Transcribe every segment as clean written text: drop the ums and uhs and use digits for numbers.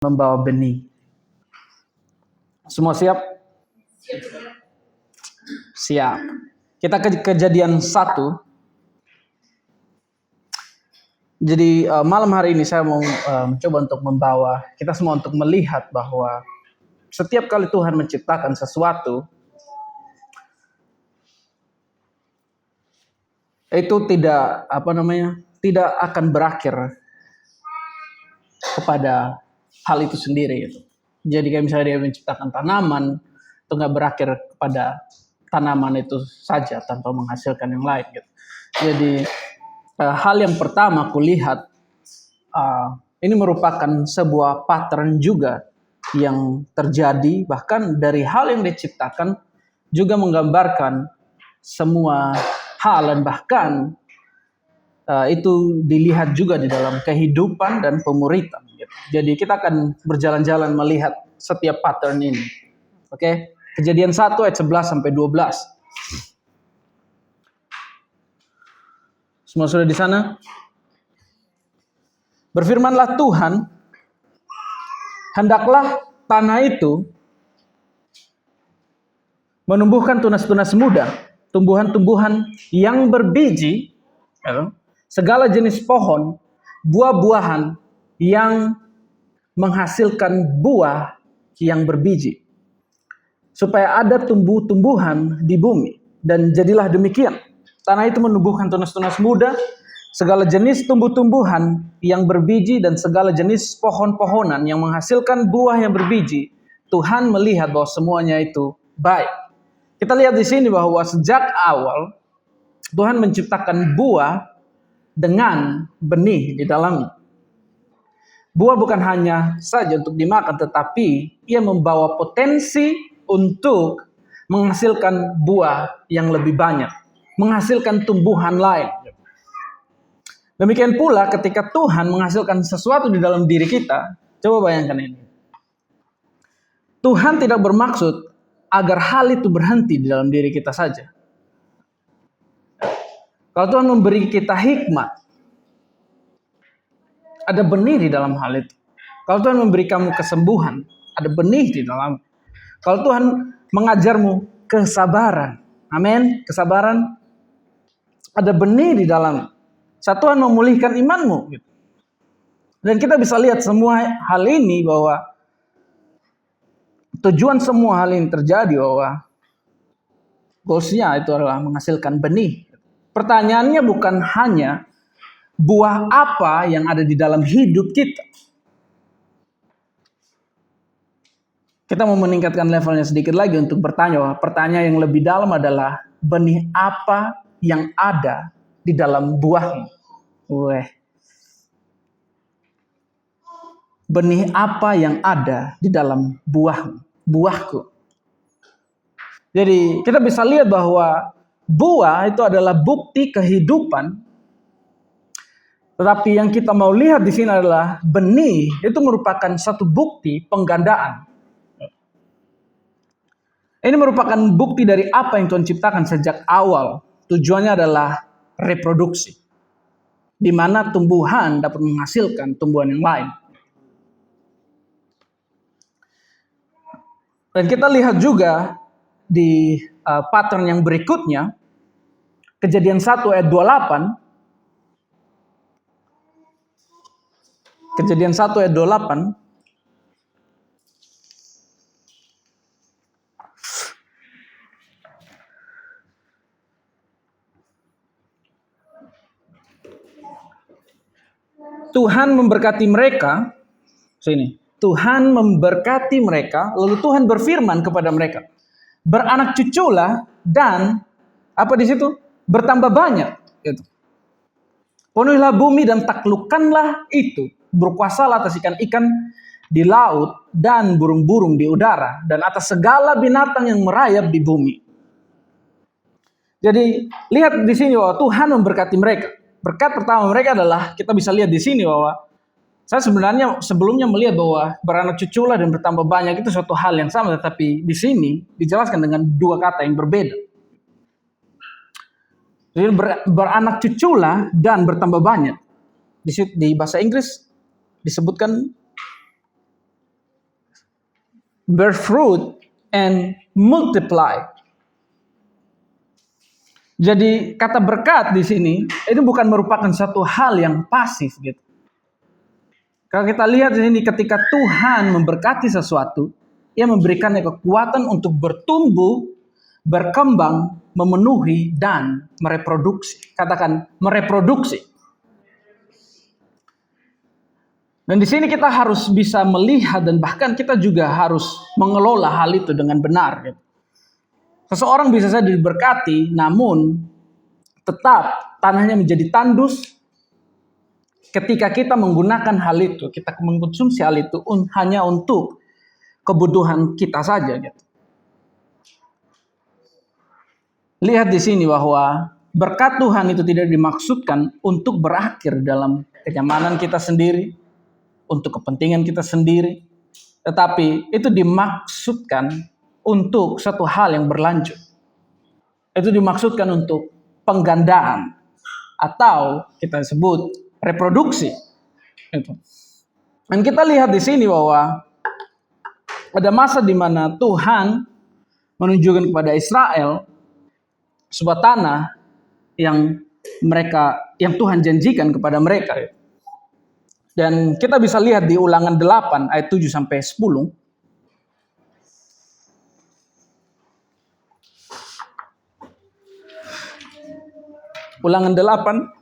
membawa benih. Semua siap? Siap. Kita ke Kejadian 1. Jadi malam hari ini saya mau mencoba untuk membawa kita semua untuk melihat bahwa setiap kali Tuhan menciptakan sesuatu, itu tidak tidak akan berakhir kepada hal itu sendiri gitu. Jadi kayak misalnya dia menciptakan tanaman, itu nggak berakhir kepada tanaman itu saja tanpa menghasilkan yang lain gitu. Jadi hal yang pertama aku lihat ini merupakan sebuah pattern juga yang terjadi, bahkan dari hal yang diciptakan juga menggambarkan semua hal, dan bahkan itu dilihat juga di dalam kehidupan dan pemuritan gitu. Jadi kita akan berjalan-jalan melihat setiap pattern ini. Oke? Kejadian 1 ayat 11 sampai 12. Semua sudah di sana? Berfirmanlah Tuhan, hendaklah tanah itu menumbuhkan tunas-tunas muda, tumbuhan-tumbuhan yang berbiji, segala jenis pohon, buah-buahan yang menghasilkan buah yang berbiji, supaya ada tumbuh-tumbuhan di bumi. Dan jadilah demikian. Tanah itu menumbuhkan tunas-tunas muda, segala jenis tumbuh-tumbuhan yang berbiji, dan segala jenis pohon-pohonan yang menghasilkan buah yang berbiji. Tuhan melihat bahwa semuanya itu baik. Kita lihat di sini bahwa sejak awal Tuhan menciptakan buah dengan benih di dalamnya. Buah bukan hanya saja untuk dimakan, tetapi ia membawa potensi untuk menghasilkan buah yang lebih banyak, menghasilkan tumbuhan lain. Demikian pula ketika Tuhan menghasilkan sesuatu di dalam diri kita, coba bayangkan ini. Tuhan tidak bermaksud agar hal itu berhenti di dalam diri kita saja. Kalau Tuhan memberi kita hikmat, ada benih di dalam hal itu. Kalau Tuhan memberi kamu kesembuhan, ada benih di dalam. Kalau Tuhan mengajarmu kesabaran, amin, kesabaran, ada benih di dalam. Saat Tuhan memulihkan imanmu, gitu. Dan kita bisa lihat semua hal ini, bahwa tujuan semua hal ini terjadi, bahwa goalsnya itu adalah menghasilkan benih. Pertanyaannya bukan hanya buah apa yang ada di dalam hidup kita. Kita mau meningkatkan levelnya sedikit lagi untuk bertanya. Pertanyaan yang lebih dalam adalah benih apa yang ada di dalam buahmu? Benih apa yang ada di dalam buahku? Jadi kita bisa lihat bahwa buah itu adalah bukti kehidupan. Tetapi yang kita mau lihat di sini adalah benih itu merupakan satu bukti penggandaan. Ini merupakan bukti dari apa yang Tuhan ciptakan sejak awal. Tujuannya adalah reproduksi, di mana tumbuhan dapat menghasilkan tumbuhan yang lain. Dan kita lihat juga di pattern yang berikutnya, Kejadian 1 ayat 28. Kejadian 1 ayat 28. Tuhan memberkati mereka. Tuhan memberkati mereka, lalu Tuhan berfirman kepada mereka, beranak cuculah dan apa di situ? Bertambah banyak. Gitu. Penuhilah bumi dan taklukkanlah itu. Berkuasalah atas ikan-ikan di laut dan burung-burung di udara dan atas segala binatang yang merayap di bumi. Jadi lihat di sini bahwa Tuhan memberkati mereka. Berkat pertama mereka adalah, kita bisa lihat di sini bahwa saya sebenarnya sebelumnya melihat bahwa beranak cuculah dan bertambah banyak itu suatu hal yang sama, tetapi di sini dijelaskan dengan dua kata yang berbeda. Jadi beranak cuculah dan bertambah banyak. Di bahasa Inggris disebutkan bear fruit, and multiply. Jadi kata berkat di sini itu bukan merupakan satu hal yang pasif gitu. Kalau kita lihat di sini ketika Tuhan memberkati sesuatu, Ia memberikannya kekuatan untuk bertumbuh, berkembang, memenuhi dan mereproduksi. Katakan mereproduksi. Dan di sini kita harus bisa melihat dan bahkan kita juga harus mengelola hal itu dengan benar gitu. Seseorang bisa saja diberkati, namun tetap tanahnya menjadi tandus ketika kita menggunakan hal itu, kita mengkonsumsi hal itu hanya untuk kebutuhan kita saja. Gitu. Lihat di sini bahwa berkat Tuhan itu tidak dimaksudkan untuk berakhir dalam kenyamanan kita sendiri, untuk kepentingan kita sendiri, tetapi itu dimaksudkan untuk satu hal yang berlanjut. Itu dimaksudkan untuk penggandaan atau kita sebut reproduksi. Dan kita lihat di sini bahwa ada masa di mana Tuhan menunjukkan kepada Israel sebuah tanah yang Tuhan janjikan kepada mereka. Dan kita bisa lihat di Ulangan 8 ayat 7 sampai 10. Ulangan 8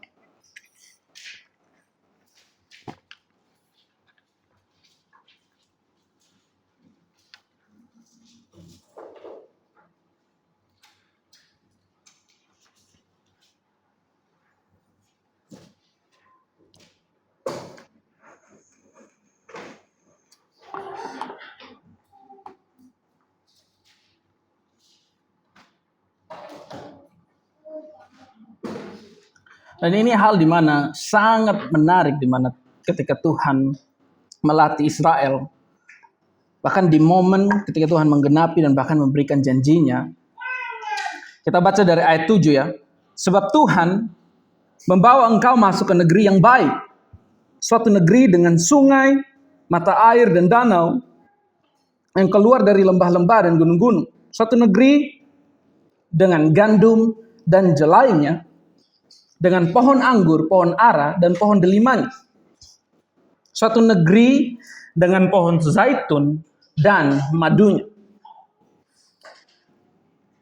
Dan ini hal di mana sangat menarik, di mana ketika Tuhan melatih Israel, bahkan di momen ketika Tuhan menggenapi dan bahkan memberikan janjinya. Kita baca dari ayat 7 ya. Sebab Tuhan membawa engkau masuk ke negeri yang baik, suatu negeri dengan sungai, mata air dan danau, yang keluar dari lembah-lembah dan gunung-gunung. Suatu negeri dengan gandum dan jelainya, dengan pohon anggur, pohon ara, dan pohon delima. Suatu negeri dengan pohon zaitun dan madunya.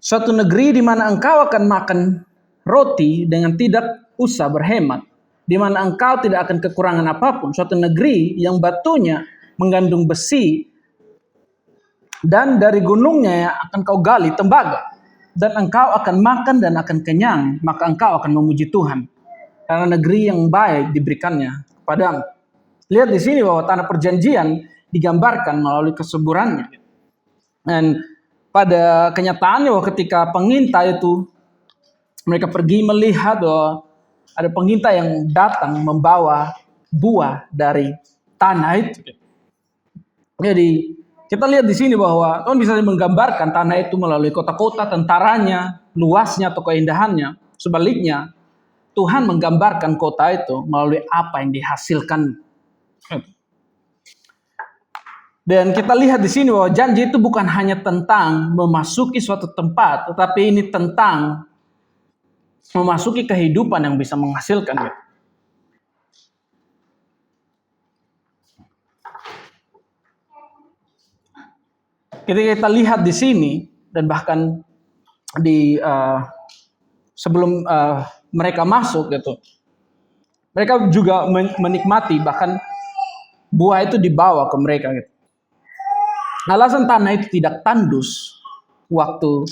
Suatu negeri di mana engkau akan makan roti dengan tidak usah berhemat, di mana engkau tidak akan kekurangan apapun. Suatu negeri yang batunya mengandung besi, dan dari gunungnya akan kau gali tembaga. Dan engkau akan makan dan akan kenyang, maka engkau akan memuji Tuhan. Karena negeri yang baik diberikannya kepadamu. Lihat di sini bahwa tanah perjanjian digambarkan melalui kesuburannya. Dan pada kenyataannya bahwa ketika pengintai itu, mereka pergi melihat bahwa ada pengintai yang datang membawa buah dari tanah itu. Jadi kita lihat di sini bahwa Tuhan bisa menggambarkan tanah itu melalui kota-kota, tentaranya, luasnya atau keindahannya. Sebaliknya, Tuhan menggambarkan kota itu melalui apa yang dihasilkan. Dan kita lihat di sini bahwa janji itu bukan hanya tentang memasuki suatu tempat, tetapi ini tentang memasuki kehidupan yang bisa menghasilkan. Ketika kita lihat di sini dan bahkan di sebelum mereka masuk gitu, mereka juga menikmati, bahkan buah itu dibawa ke mereka gitu. Alasan tanah itu tidak tandus waktu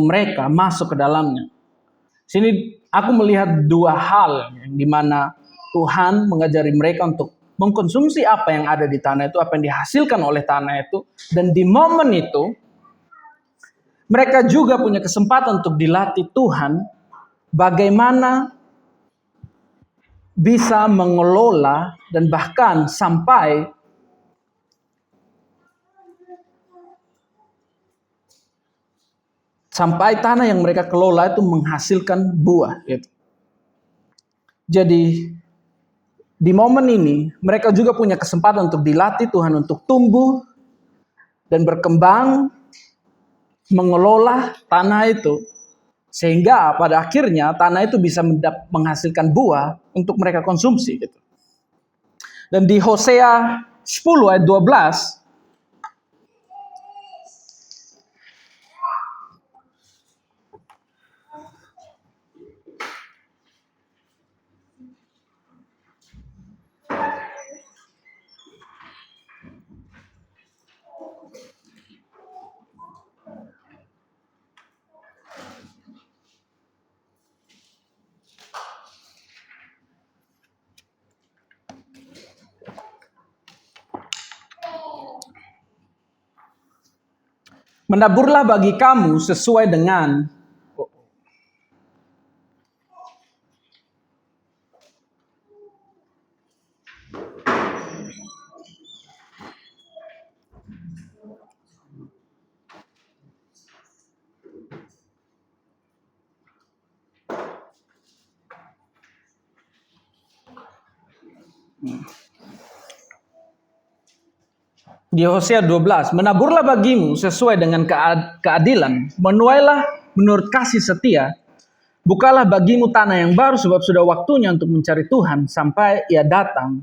mereka masuk ke dalamnya. Sini aku melihat dua hal yang dimana Tuhan mengajari mereka untuk mengkonsumsi apa yang ada di tanah itu, apa yang dihasilkan oleh tanah itu. Dan di momen itu, mereka juga punya kesempatan untuk dilatih Tuhan bagaimana bisa mengelola dan bahkan sampai tanah yang mereka kelola itu menghasilkan buah. Gitu. Jadi di momen ini, mereka juga punya kesempatan untuk dilatih Tuhan untuk tumbuh, dan berkembang mengelola tanah itu, sehingga pada akhirnya tanah itu bisa menghasilkan buah untuk mereka konsumsi gitu. Dan di Hosea 10 ayat 12, menaburlah bagi kamu sesuai dengan di Hosea 12, menaburlah bagimu sesuai dengan keadilan, menuailah menurut kasih setia, bukalah bagimu tanah yang baru sebab sudah waktunya untuk mencari Tuhan sampai Ia datang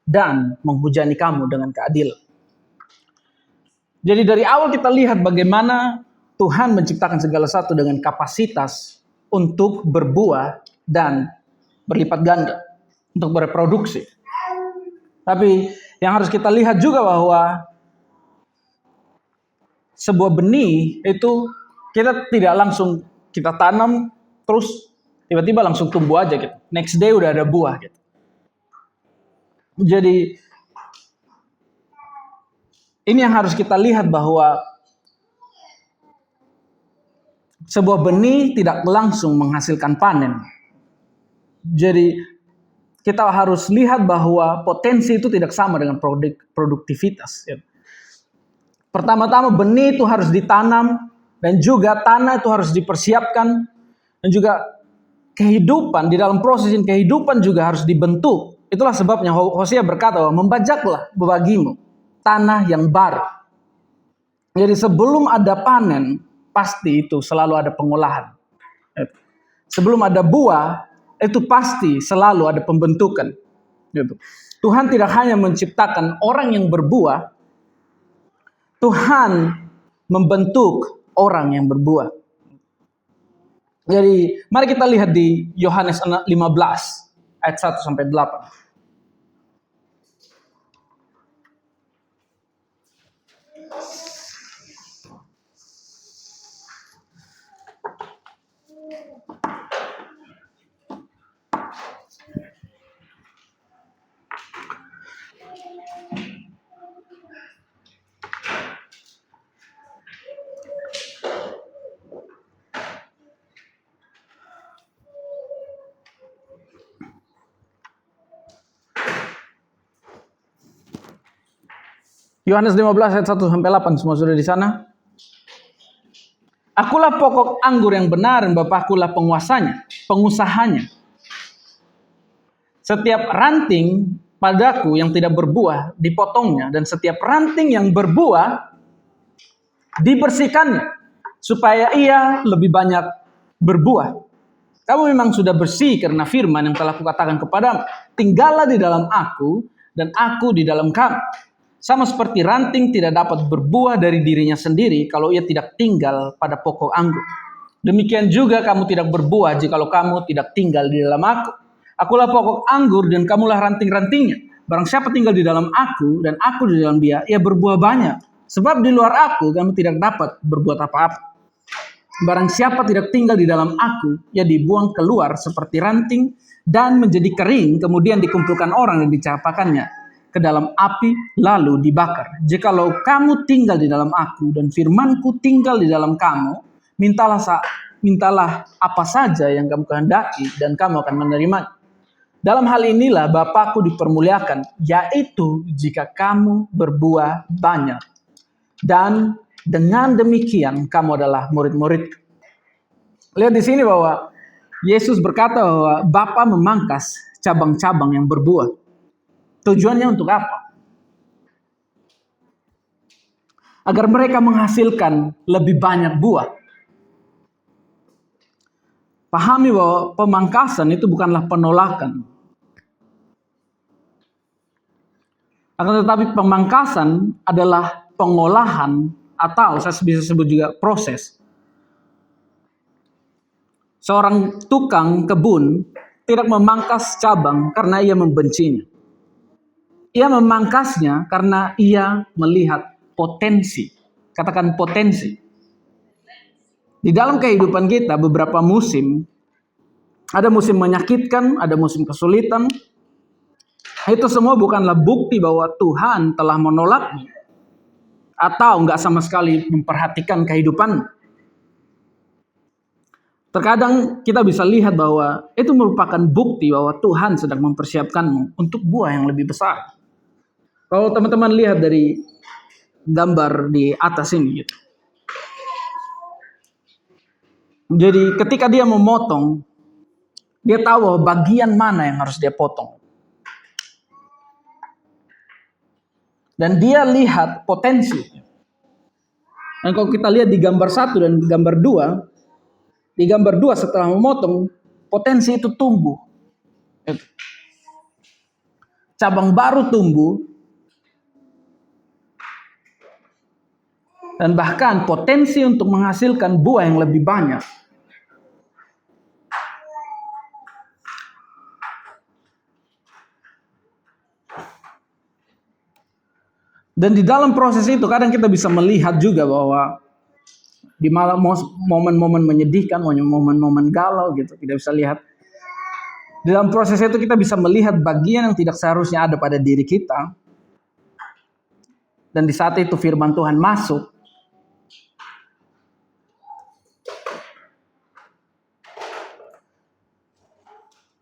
dan menghujani kamu dengan keadilan. Jadi dari awal kita lihat bagaimana Tuhan menciptakan segala sesuatu dengan kapasitas untuk berbuah dan berlipat ganda, untuk bereproduksi. Tapi yang harus kita lihat juga bahwa sebuah benih itu kita tidak langsung kita tanam terus tiba-tiba langsung tumbuh aja gitu. Next day udah ada buah gitu. Jadi ini yang harus kita lihat bahwa sebuah benih tidak langsung menghasilkan panen. Jadi kita harus lihat bahwa potensi itu tidak sama dengan produktivitas. Gitu. Pertama-tama benih itu harus ditanam dan juga tanah itu harus dipersiapkan dan juga kehidupan di dalam proses kehidupan juga harus dibentuk. Itulah sebabnya Hosea berkata bahwa membajaklah bagimu tanah yang baru. Jadi sebelum ada panen pasti itu selalu ada pengolahan. Sebelum ada buah itu pasti selalu ada pembentukan. Gitu. Tuhan tidak hanya menciptakan orang yang berbuah, Tuhan membentuk orang yang berbuah. Jadi mari kita lihat di Yohanes 15 ayat 1 sampai 8. Yohanes 15 ayat 1 sampai 8, semua sudah di sana? Akulah pokok anggur yang benar dan Bapakkulah penguasanya, pengusahanya. Setiap ranting padaku yang tidak berbuah dipotongnya dan setiap ranting yang berbuah dibersihkannya supaya ia lebih banyak berbuah. Kamu memang sudah bersih karena firman yang telah kukatakan kepadamu. Tinggallah di dalam aku dan aku di dalam kamu. Sama seperti ranting tidak dapat berbuah dari dirinya sendiri kalau ia tidak tinggal pada pokok anggur. Demikian juga kamu tidak berbuah jikalau kamu tidak tinggal di dalam aku. Akulah pokok anggur dan kamulah ranting-rantingnya. Barang siapa tinggal di dalam aku dan aku di dalam dia, ia berbuah banyak. Sebab di luar aku kamu tidak dapat berbuat apa-apa. Barang siapa tidak tinggal di dalam aku, ia dibuang keluar seperti ranting dan menjadi kering, kemudian dikumpulkan orang dan dicapakannya ke dalam api lalu dibakar. Jikalau kamu tinggal di dalam aku dan firmanku tinggal di dalam kamu, mintalah apa saja yang kamu kehendaki dan kamu akan menerimanya. Dalam hal inilah Bapakku dipermuliakan, yaitu jika kamu berbuah banyak. Dan dengan demikian kamu adalah murid-murid. Lihat di sini bahwa Yesus berkata bahwa Bapa memangkas cabang-cabang yang berbuah. Tujuannya untuk apa? agar mereka menghasilkan lebih banyak buah. Pahami bahwa pemangkasan itu bukanlah penolakan. Akan tetapi pemangkasan adalah pengolahan atau saya bisa sebut juga proses. Seorang tukang kebun tidak memangkas cabang karena ia membencinya. Ia memangkasnya karena ia melihat potensi. Katakan potensi. Di dalam kehidupan kita beberapa musim, ada musim menyakitkan, ada musim kesulitan. Itu semua bukanlah bukti bahwa Tuhan telah menolakmu atau enggak sama sekali memperhatikan kehidupan. Terkadang kita bisa lihat bahwa itu merupakan bukti bahwa Tuhan sedang mempersiapkanmu untuk buah yang lebih besar. Kalau teman-teman lihat dari gambar di atas ini gitu. Jadi ketika dia memotong, dia tahu bahwa bagian mana yang harus dia potong. Dan dia lihat potensi. Dan kalau kita lihat di gambar 1 dan gambar 2, di gambar 2 setelah memotong, potensi itu tumbuh. Cabang baru tumbuh. Dan bahkan potensi untuk menghasilkan buah yang lebih banyak. Dan di dalam proses itu kadang kita bisa melihat juga bahwa di malam momen-momen menyedihkan, momen-momen galau gitu, kita bisa lihat. Di dalam proses itu kita bisa melihat bagian yang tidak seharusnya ada pada diri kita. Dan di saat itu firman Tuhan masuk.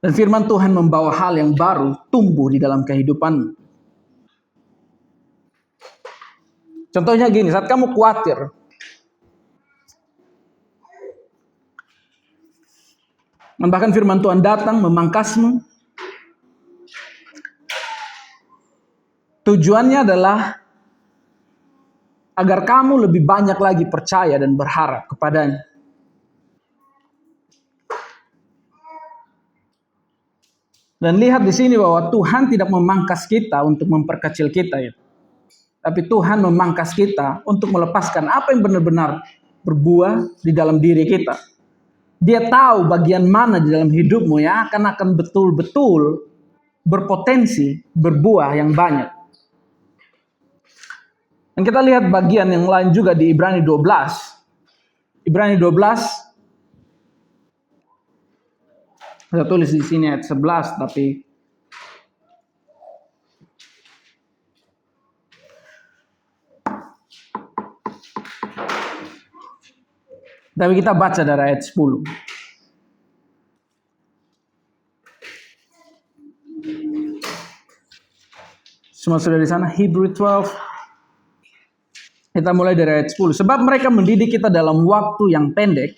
Dan firman Tuhan membawa hal yang baru tumbuh di dalam kehidupan. Contohnya gini, saat kamu khawatir, dan bahkan firman Tuhan datang memangkasmu, tujuannya adalah agar kamu lebih banyak lagi percaya dan berharap kepadanya. Dan lihat di sini bahwa Tuhan tidak memangkas kita untuk memperkecil kita ya. Tapi Tuhan memangkas kita untuk melepaskan apa yang benar-benar berbuah di dalam diri kita. Dia tahu bagian mana di dalam hidupmu yang akan betul-betul berpotensi berbuah yang banyak. Dan kita lihat bagian yang lain juga di Ibrani 12. Ibrani 12. Saya tulis di sini ayat 11 tapi kita baca dari ayat 10. Semua sudah di sana? Hebrew 12. Kita mulai dari ayat 10. Sebab mereka mendidik kita dalam waktu yang pendek,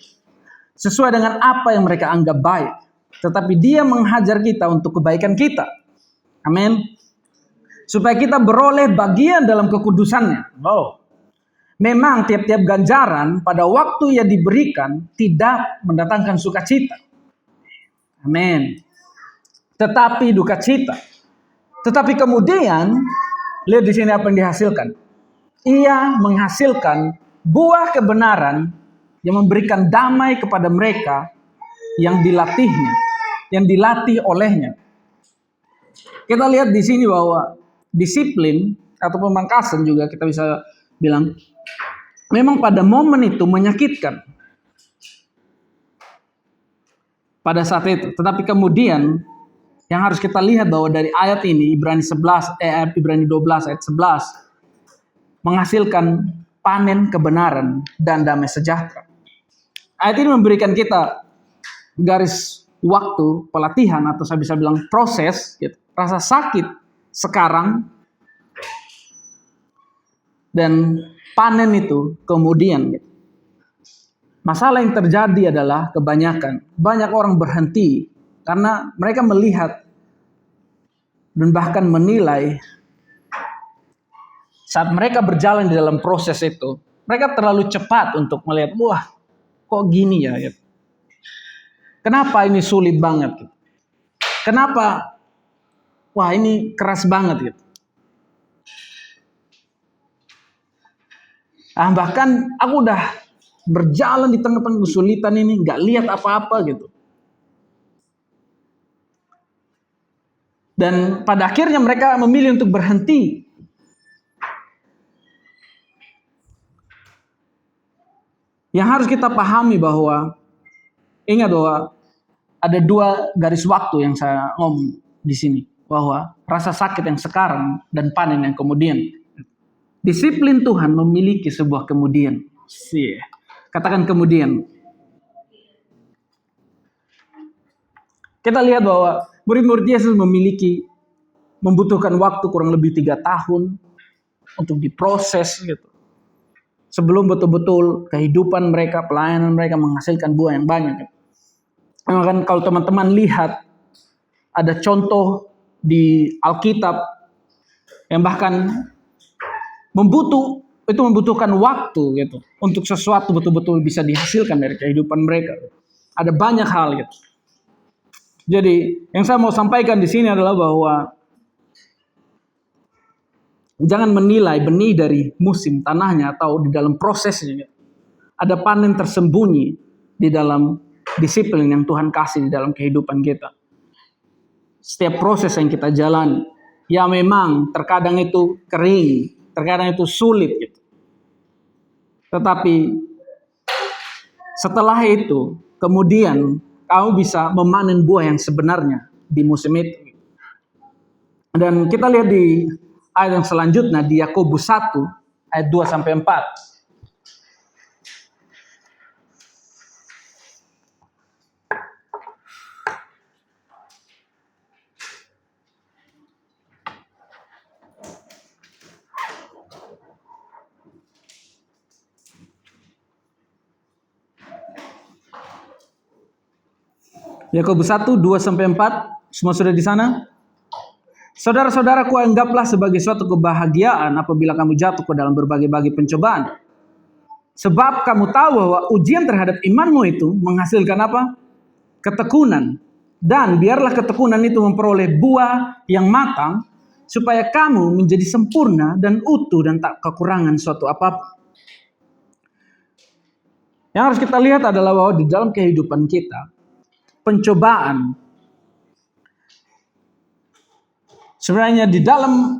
sesuai dengan apa yang mereka anggap baik. Tetapi dia menghajar kita untuk kebaikan kita. Amin. Supaya kita beroleh bagian dalam kekudusannya. Memang tiap-tiap ganjaran pada waktu ia diberikan tidak mendatangkan sukacita. Amin. Tetapi duka cita. Tetapi kemudian lihat di sini apa yang dihasilkan. Ia menghasilkan buah kebenaran yang memberikan damai kepada mereka yang dilatihnya, yang dilatih olehnya. Kita lihat di sini bahwa disiplin atau pemangkasan juga kita bisa bilang memang pada momen itu menyakitkan. Pada saat itu, tetapi kemudian yang harus kita lihat bahwa dari ayat ini Ibrani 12 ayat 11 menghasilkan panen kebenaran dan damai sejahtera. Ayat ini memberikan kita garis waktu pelatihan atau saya bisa bilang proses gitu. Rasa sakit sekarang dan panen itu kemudian gitu. Masalah yang terjadi adalah kebanyakan banyak orang berhenti karena mereka melihat dan bahkan menilai saat mereka berjalan di dalam proses itu, mereka terlalu cepat untuk melihat, wah kok gini ya. Gitu. Kenapa ini sulit banget? Gitu. Kenapa? Wah ini keras banget. Gitu. Bahkan aku udah berjalan di tengah-tengah kesulitan ini, nggak lihat apa-apa gitu. Dan pada akhirnya mereka memilih untuk berhenti. Yang harus kita pahami bahwa, ingat bahwa ada dua garis waktu yang saya ngomong di sini. Bahwa rasa sakit yang sekarang dan panen yang kemudian. Disiplin Tuhan memiliki sebuah kemudian. Katakan kemudian. Kita lihat bahwa murid-murid Yesus membutuhkan waktu kurang lebih 3 tahun untuk diproses gitu. Sebelum betul-betul kehidupan mereka, pelayanan mereka menghasilkan buah yang banyak. Gitu. Kan kalau teman-teman lihat ada contoh di Alkitab yang bahkan membutuhkan waktu gitu untuk sesuatu betul-betul bisa dihasilkan dari kehidupan mereka. Ada banyak hal gitu. Jadi yang saya mau sampaikan di sini adalah bahwa jangan menilai benih dari musim tanahnya atau di dalam prosesnya. Ada panen tersembunyi di dalam disiplin yang Tuhan kasih di dalam kehidupan kita. Setiap proses yang kita jalani, ya memang terkadang itu kering, terkadang itu sulit gitu. Tetapi setelah itu, kemudian kamu bisa memanen buah yang sebenarnya di musim itu. Dan kita lihat di ayat yang selanjutnya di Yakobus 1 ayat 2 sampai 4. Yakobus 1 2 sampai 4. Semua sudah di sana? Saudara-saudaraku, anggaplah sebagai suatu kebahagiaan apabila kamu jatuh ke dalam berbagai-bagai pencobaan. Sebab kamu tahu bahwa ujian terhadap imanmu itu menghasilkan apa? Ketekunan. Dan biarlah ketekunan itu memperoleh buah yang matang, supaya kamu menjadi sempurna dan utuh dan tak kekurangan suatu apapun. Yang harus kita lihat adalah bahwa di dalam kehidupan kita, pencobaan, sebenarnya di dalam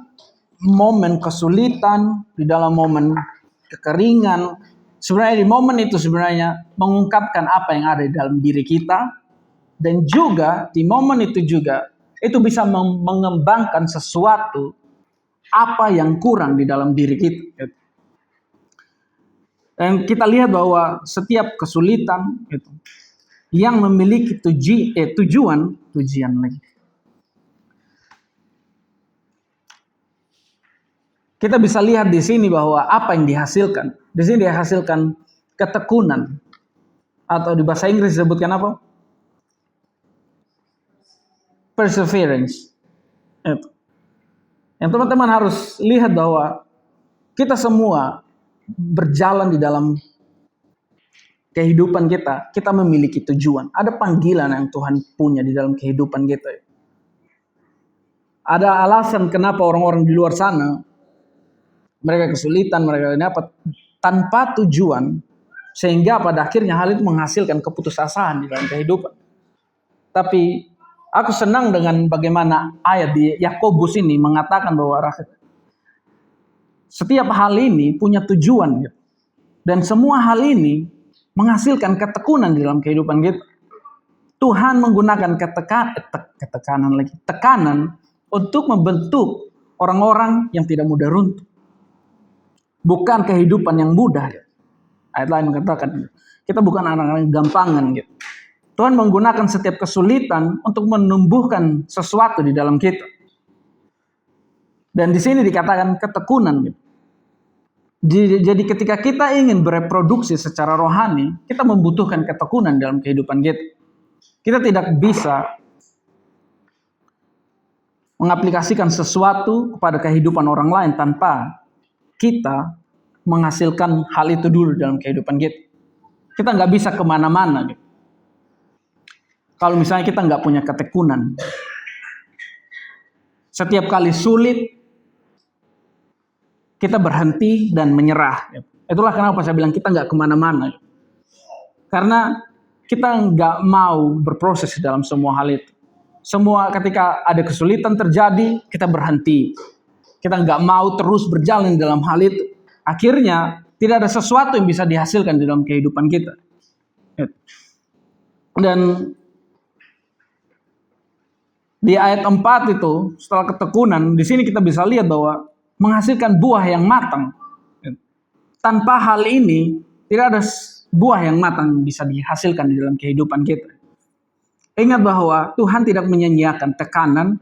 momen kesulitan, di dalam momen kekeringan, sebenarnya di momen itu sebenarnya mengungkapkan apa yang ada di dalam diri kita. Dan juga di momen itu juga, itu bisa mengembangkan sesuatu apa yang kurang di dalam diri kita. Dan kita lihat bahwa setiap kesulitan itu, yang memiliki tujuan lagi. Kita bisa lihat di sini bahwa apa yang dihasilkan. Di sini dihasilkan ketekunan. Atau di bahasa Inggris disebutkan apa? Perseverance. Itu. Yang teman-teman harus lihat bahwa kita semua berjalan di dalam kehidupan kita. Kita memiliki tujuan. Ada panggilan yang Tuhan punya di dalam kehidupan kita. Ada alasan kenapa orang-orang di luar sana mereka kesulitan, mereka dapat tanpa tujuan, sehingga pada akhirnya hal itu menghasilkan keputusasaan di dalam kehidupan. Tapi aku senang dengan bagaimana ayat di Yakobus ini mengatakan bahwa setiap hal ini punya tujuan, dan semua hal ini menghasilkan ketekunan di dalam kehidupan kita. Tuhan menggunakan tekanan untuk membentuk orang-orang yang tidak mudah runtuh. Bukan kehidupan yang mudah. Ayat lain mengatakan, kita bukan anak-anak gampangan gitu. Tuhan menggunakan setiap kesulitan untuk menumbuhkan sesuatu di dalam kita. Dan di sini dikatakan ketekunan gitu. Jadi ketika kita ingin bereproduksi secara rohani, kita membutuhkan ketekunan dalam kehidupan kita. Kita tidak bisa mengaplikasikan sesuatu kepada kehidupan orang lain tanpa kita menghasilkan hal itu dulu dalam kehidupan kita. Kita nggak bisa kemana-mana gitu. Kalau misalnya kita nggak punya ketekunan. Setiap kali sulit, kita berhenti dan menyerah. Itulah kenapa saya bilang kita nggak kemana-mana. Karena kita nggak mau berproses dalam semua hal itu. Semua ketika ada kesulitan terjadi, kita berhenti. Kita nggak mau terus berjalan dalam hal itu. Akhirnya tidak ada sesuatu yang bisa dihasilkan di dalam kehidupan kita. Dan di ayat 4 itu, setelah ketekunan, di sini kita bisa lihat bahwa menghasilkan buah yang matang. Tanpa hal ini, tidak ada buah yang matang bisa dihasilkan di dalam kehidupan kita. Ingat bahwa Tuhan tidak menyanyiakan tekanan.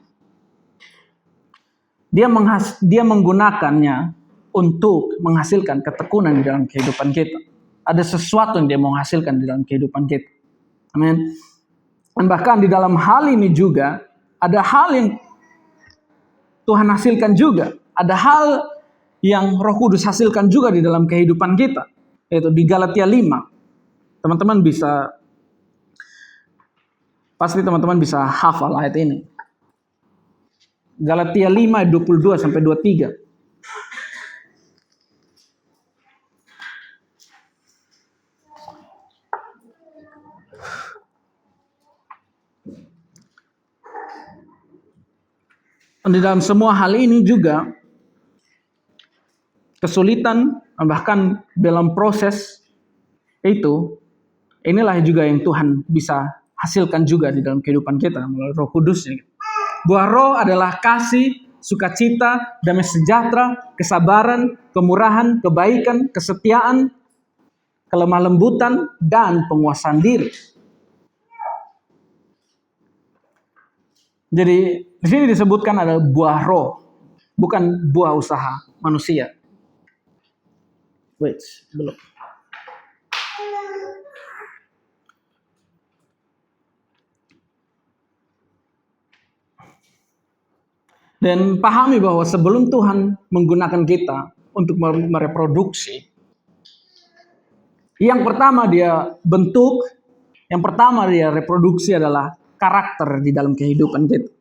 Dia menggunakannya untuk menghasilkan ketekunan di dalam kehidupan kita. Ada sesuatu yang dia mau hasilkan di dalam kehidupan kita. Amin. Dan bahkan di dalam hal ini juga, ada hal yang Tuhan hasilkan juga. Ada hal yang Roh Kudus hasilkan juga di dalam kehidupan kita. Yaitu di Galatia 5. Teman-teman pasti teman-teman bisa hafal ayat ini. Galatia 5 ayat 22 sampai 23. Dan di dalam semua hal ini juga kesulitan, bahkan dalam proses itu, inilah juga yang Tuhan bisa hasilkan juga di dalam kehidupan kita melalui Roh Kudusnya. Buah Roh adalah kasih, sukacita, damai sejahtera, kesabaran, kemurahan, kebaikan, kesetiaan, kelemah lembutan, dan penguasaan diri. Jadi di sini disebutkan ada buah Roh, bukan buah usaha manusia. Wait, belum. Dan pahami bahwa sebelum Tuhan menggunakan kita untuk mereproduksi, yang pertama dia bentuk, yang pertama dia reproduksi adalah karakter di dalam kehidupan kita.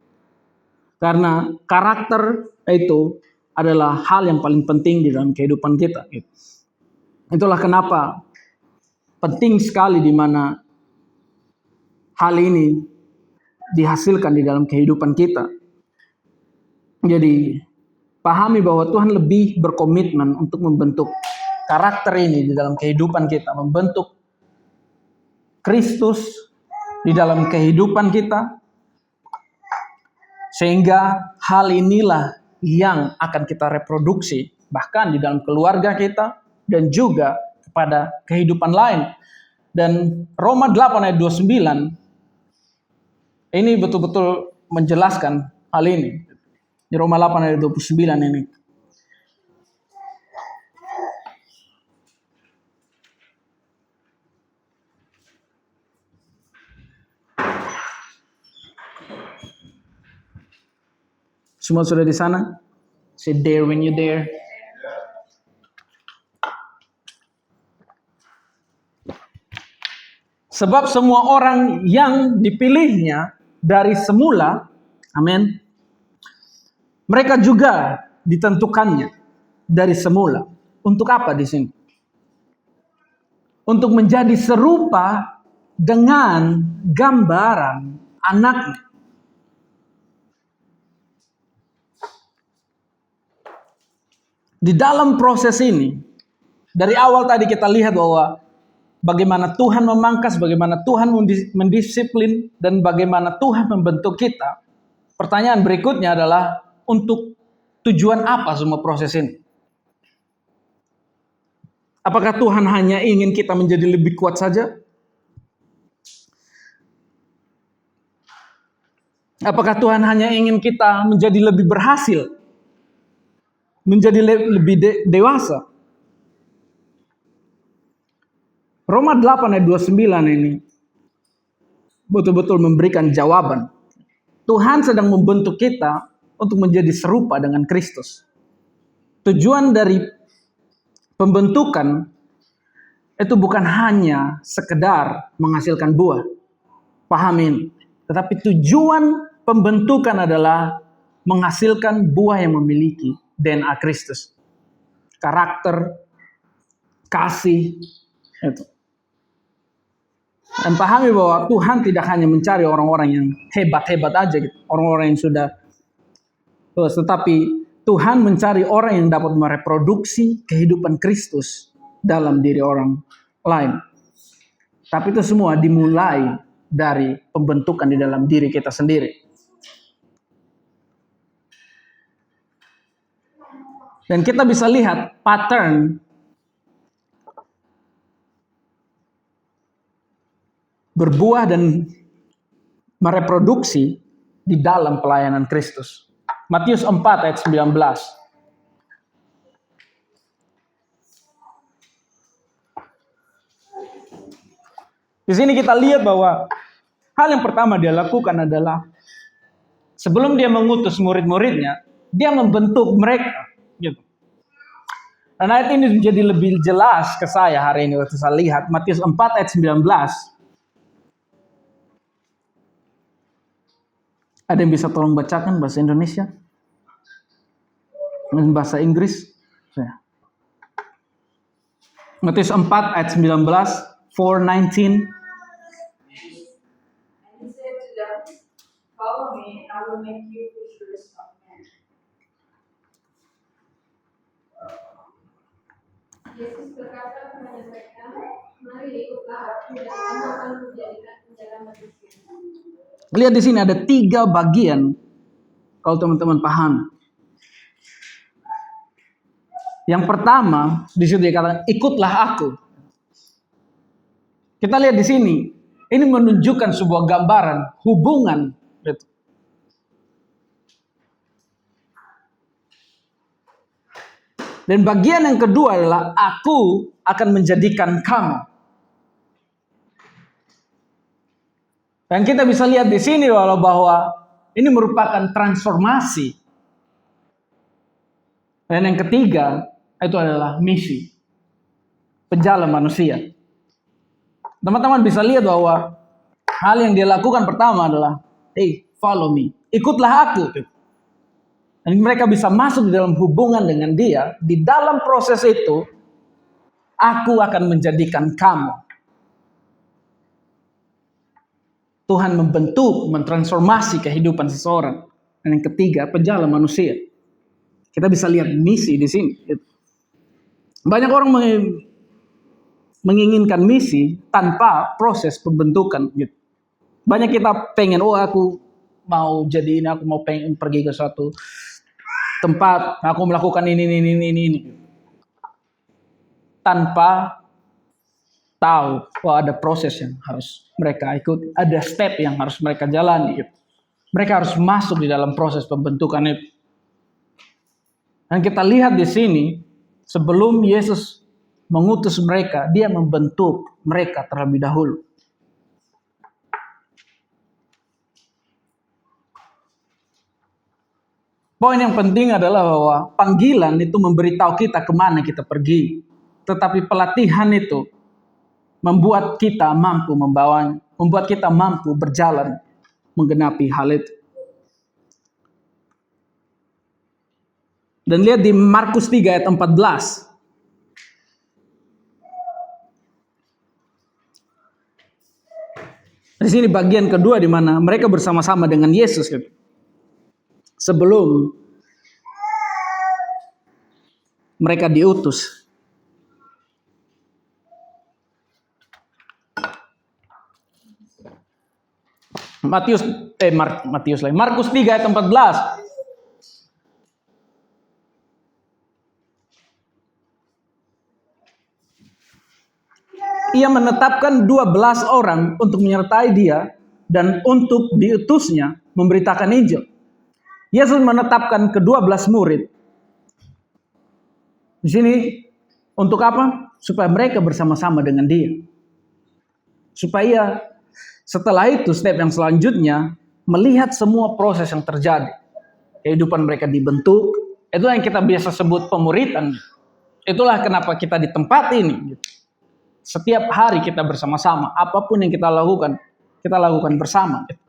Karena karakter itu adalah hal yang paling penting di dalam kehidupan kita. Itulah kenapa penting sekali di mana hal ini dihasilkan di dalam kehidupan kita. Jadi pahami bahwa Tuhan lebih berkomitmen untuk membentuk karakter ini di dalam kehidupan kita, membentuk Kristus di dalam kehidupan kita, sehingga hal inilah yang akan kita reproduksi bahkan di dalam keluarga kita dan juga kepada kehidupan lain. Dan Roma 8 ayat 29 ini betul-betul menjelaskan hal ini. Di Roma 8 ayat 29 ini. Semua sudah di sana? Say there when you there. Sebab semua orang yang dipilihnya dari semula, amin, mereka juga ditentukannya dari semula. Untuk apa di sini? Untuk menjadi serupa dengan gambaran anaknya. Di dalam proses ini, dari awal tadi kita lihat bahwa bagaimana Tuhan memangkas, bagaimana Tuhan mendisiplin, dan bagaimana Tuhan membentuk kita. Pertanyaan berikutnya adalah, untuk tujuan apa semua proses ini? Apakah Tuhan hanya ingin kita menjadi lebih kuat saja? Apakah Tuhan hanya ingin kita menjadi lebih berhasil? Menjadi lebih dewasa? Roma 8 ayat 29 ini betul-betul memberikan jawaban. Tuhan sedang membentuk kita untuk menjadi serupa dengan Kristus. Tujuan dari pembentukan itu bukan hanya sekedar menghasilkan buah. Pahamin. Tetapi tujuan pembentukan adalah menghasilkan buah yang memiliki DNA Kristus. Karakter, kasih, itu. Dan pahami bahwa Tuhan tidak hanya mencari orang-orang yang hebat-hebat aja gitu. Orang-orang yang sudah tetapi Tuhan mencari orang yang dapat mereproduksi kehidupan Kristus dalam diri orang lain. Tapi itu semua dimulai dari pembentukan di dalam diri kita sendiri. Dan kita bisa lihat pattern berbuah dan mereproduksi di dalam pelayanan Kristus. Matius 4 ayat 19. Di sini kita lihat bahwa hal yang pertama dia lakukan adalah sebelum dia mengutus murid-muridnya, dia membentuk mereka. Gitu. Dan ayat ini menjadi lebih jelas ke saya hari ini waktu saya lihat Matius 4 ayat 19. Ada yang bisa tolong bacakan bahasa Indonesia? Dan bahasa Inggris? Matius 4 ayat 19, 4:19. And he said to them, "Follow me, and I will make you fishers of men." Yesus berkata kepada mereka, "Mari ikutlah aku dan kamu akan menjadikan penjara manusia." Lihat di sini ada 3 bagian kalau teman-teman paham. Yang pertama di situ dikatakan ikutlah aku. Kita lihat di sini, ini menunjukkan sebuah gambaran hubungan. Dan bagian yang kedua adalah aku akan menjadikan kamu. Dan kita bisa lihat di sini bahwa ini merupakan transformasi. Dan yang ketiga itu adalah misi. Penjala manusia. Teman-teman bisa lihat bahwa hal yang dia lakukan pertama adalah, hey, follow me. Ikutlah aku. Dan mereka bisa masuk di dalam hubungan dengan dia. Di dalam proses itu, aku akan menjadikan kamu. Tuhan membentuk, mentransformasi kehidupan seseorang. Dan yang ketiga, penjala manusia. Kita bisa lihat misi di sini. Banyak orang menginginkan misi tanpa proses pembentukan. Banyak kita pengen, aku mau jadi ini, aku mau pengen pergi ke suatu tempat, aku melakukan ini. Tanpa tahu bahwa ada proses yang harus mereka ikuti, ada step yang harus mereka jalani. Mereka harus masuk di dalam proses pembentukan itu. Dan kita lihat di sini, sebelum Yesus mengutus mereka, dia membentuk mereka terlebih dahulu. Poin yang penting adalah bahwa panggilan itu memberitahu kita kemana kita pergi. Tetapi pelatihan itu membuat kita mampu membawanya, membuat kita mampu berjalan menggenapi hal itu. Dan lihat di Markus 3 ayat 14. Di sini bagian kedua di mana mereka bersama-sama dengan Yesus gitu. Sebelum mereka diutus. Markus 3 ayat 14. Ia menetapkan 12 orang untuk menyertai dia dan untuk diutusnya memberitakan Injil. Yesus menetapkan ke-12 murid. Di sini untuk apa? Supaya mereka bersama-sama dengan dia. Supaya setelah itu step yang selanjutnya melihat semua proses yang terjadi. Kehidupan mereka dibentuk. Itu yang kita biasa sebut pemuritan. Itulah kenapa kita di tempat ini. Gitu. Setiap hari kita bersama-sama. Apapun yang kita lakukan bersama. Gitu.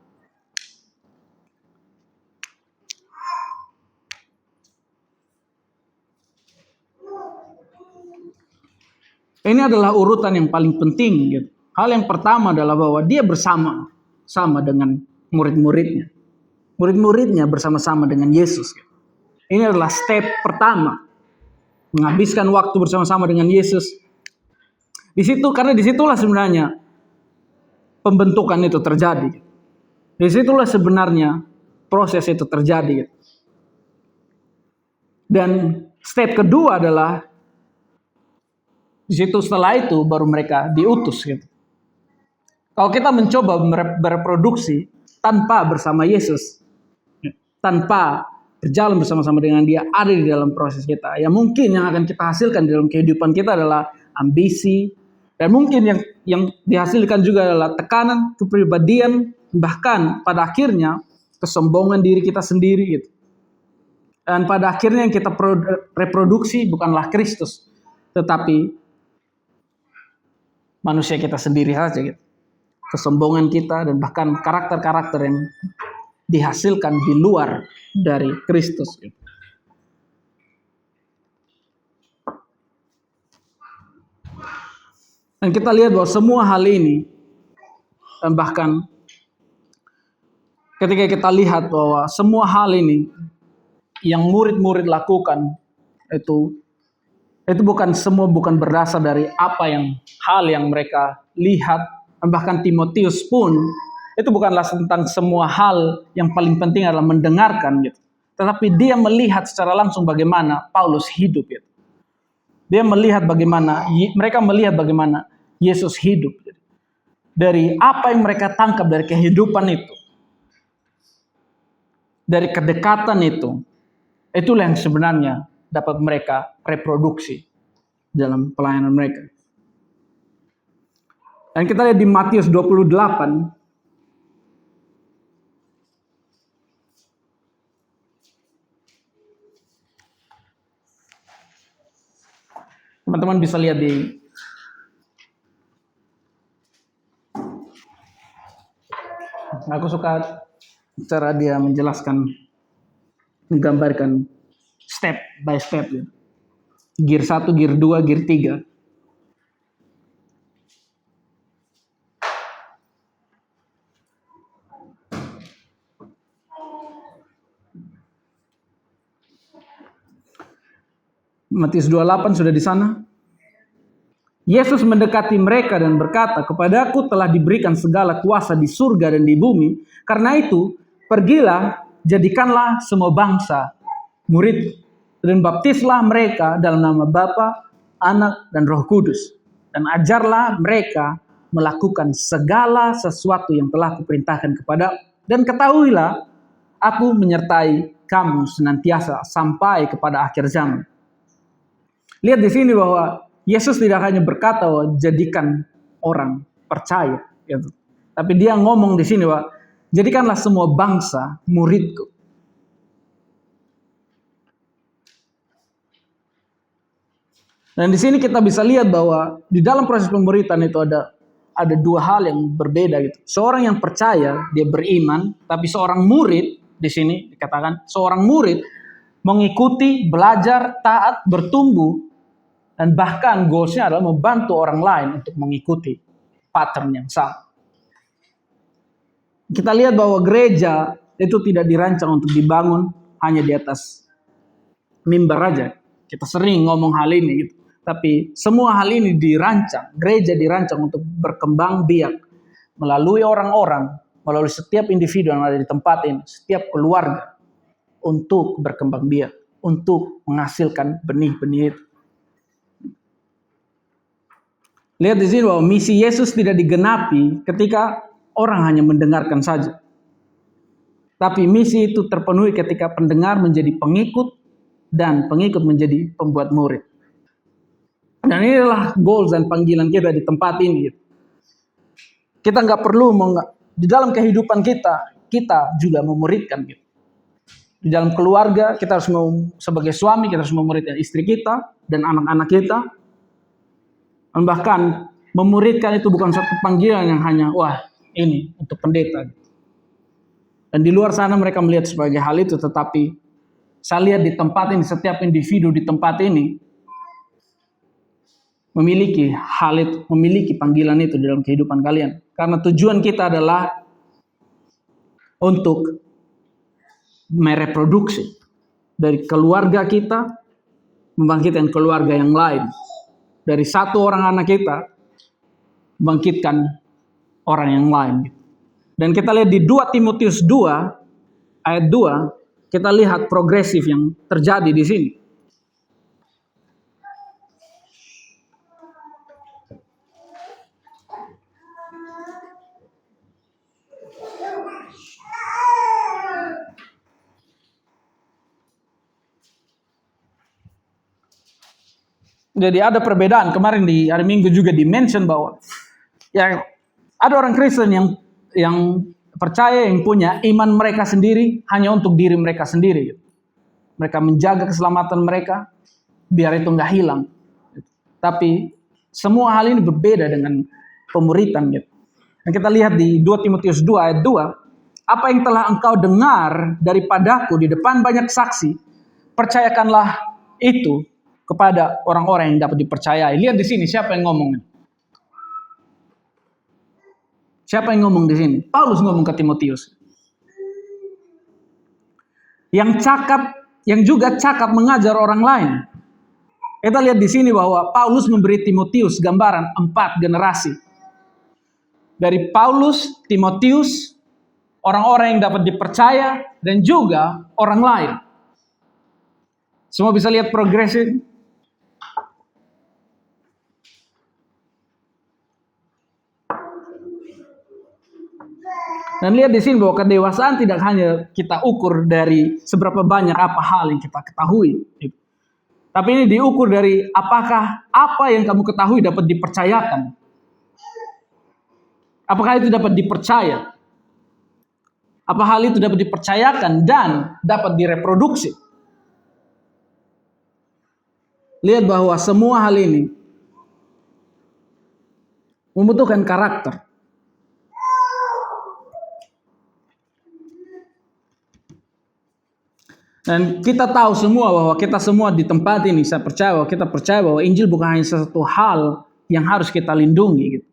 Ini adalah urutan yang paling penting. Gitu. Hal yang pertama adalah bahwa dia bersama dengan murid-muridnya. Murid-muridnya bersama-sama dengan Yesus. Gitu. Ini adalah step pertama. Menghabiskan waktu bersama-sama dengan Yesus. Karena disitulah sebenarnya pembentukan itu terjadi. Disitulah sebenarnya proses itu terjadi. Dan step kedua adalah setelah itu baru mereka diutus. Gitu. Kalau kita mencoba bereproduksi tanpa bersama Yesus, tanpa berjalan bersama-sama dengan dia, ada di dalam proses kita. Ya mungkin yang akan kita hasilkan di dalam kehidupan kita adalah ambisi, dan mungkin yang dihasilkan juga adalah tekanan, kepribadian, bahkan pada akhirnya kesombongan diri kita sendiri gitu. Dan pada akhirnya yang kita reproduksi bukanlah Kristus, tetapi manusia kita sendiri saja gitu. Kesombongan kita dan bahkan karakter-karakter yang dihasilkan di luar dari Kristus gitu. Dan kita lihat bahwa semua hal ini, dan bahkan ketika kita lihat bahwa semua hal ini yang murid-murid lakukan itu bukan berdasar dari hal yang mereka lihat, dan bahkan Timotius pun itu bukanlah tentang semua hal yang paling penting adalah mendengarkan gitu. Tetapi dia melihat secara langsung bagaimana Paulus hidup gitu. Mereka melihat bagaimana Yesus hidup. Dari apa yang mereka tangkap dari kehidupan itu. Dari kedekatan itu. Itulah yang sebenarnya dapat mereka reproduksi dalam pelayanan mereka. Dan kita lihat di Matius 28. Teman-teman bisa lihat aku suka cara dia menggambarkan step by step. Ya. Gear 1, gear 2, gear 3. Matius 28 sudah di sana. Yesus mendekati mereka dan berkata, "Kepadaku telah diberikan segala kuasa di surga dan di bumi. Karena itu, pergilah, jadikanlah semua bangsa murid, dan baptislah mereka dalam nama Bapa, Anak, dan Roh Kudus. Dan ajarlah mereka melakukan segala sesuatu yang telah kuperintahkan kepada. Dan ketahuilah, aku menyertai kamu senantiasa sampai kepada akhir zaman." Lihat di sini bahwa Yesus tidak hanya berkata bahwa jadikan orang percaya, gitu. Tapi dia ngomong di sini bahwa jadikanlah semua bangsa muridku. Dan di sini kita bisa lihat bahwa di dalam proses pemuritan itu ada dua hal yang berbeda gitu. Seorang yang percaya, dia beriman, tapi seorang murid di sini dikatakan seorang murid mengikuti, belajar, taat, bertumbuh. Dan bahkan goalsnya adalah membantu orang lain untuk mengikuti pattern yang sama. Kita lihat bahwa gereja itu tidak dirancang untuk dibangun hanya di atas mimbar aja. Kita sering ngomong hal ini gitu. Tapi semua hal ini dirancang. Gereja dirancang untuk berkembang biak. Melalui orang-orang, melalui setiap individu yang ada di tempat ini. Setiap keluarga. Untuk berkembang biak. Untuk menghasilkan benih-benih itu. Lihat di sini bahwa misi Yesus tidak digenapi ketika orang hanya mendengarkan saja. Tapi misi itu terpenuhi ketika pendengar menjadi pengikut dan pengikut menjadi pembuat murid. Dan inilah goals dan panggilan kita di tempat ini. Kita nggak perlu di dalam kehidupan kita juga memuridkan. Di dalam keluarga kita harus sebagai suami kita harus memuridkan istri kita dan anak-anak kita. Dan bahkan memuridkan itu bukan satu panggilan yang hanya wah ini untuk pendeta. Dan di luar sana mereka melihat sebagai hal itu, tetapi saya lihat di tempat ini setiap individu di tempat ini memiliki hal itu, memiliki panggilan itu dalam kehidupan kalian. Karena tujuan kita adalah untuk mereproduksi dari keluarga kita, membangkitkan keluarga yang lain. Dari satu orang anak kita, membangkitkan orang yang lain. Dan kita lihat di 2 Timotius 2, ayat 2, kita lihat progresif yang terjadi di sini. Jadi ada perbedaan. Kemarin di hari Minggu juga di-mention bahwa ya ada orang Kristen yang percaya, yang punya iman mereka sendiri hanya untuk diri mereka sendiri. Mereka menjaga keselamatan mereka biar itu nggak hilang. Tapi semua hal ini berbeda dengan pemuritan gitu. Dan kita lihat di 2 Timotius 2 ayat 2, apa yang telah engkau dengar daripadaku di depan banyak saksi, percayakanlah itu kepada orang-orang yang dapat dipercayai. Lihat di sini siapa yang ngomong. Siapa yang ngomong di sini? Paulus ngomong ke Timotius. Yang juga cakap mengajar orang lain. Kita lihat di sini bahwa Paulus memberi Timotius gambaran 4 generasi. Dari Paulus, Timotius, orang-orang yang dapat dipercaya, dan juga orang lain. Semua bisa lihat progresnya. Dan lihat di sini bahwa kedewasaan tidak hanya kita ukur dari seberapa banyak apa hal yang kita ketahui. Tapi ini diukur dari apakah apa yang kamu ketahui dapat dipercayakan. Apakah itu dapat dipercaya? Apa hal itu dapat dipercayakan dan dapat direproduksi? Lihat bahwa semua hal ini membutuhkan karakter. Dan kita tahu semua bahwa kita semua di tempat ini, saya percaya bahwa kita percaya bahwa Injil bukan hanya satu hal yang harus kita lindungi gitu.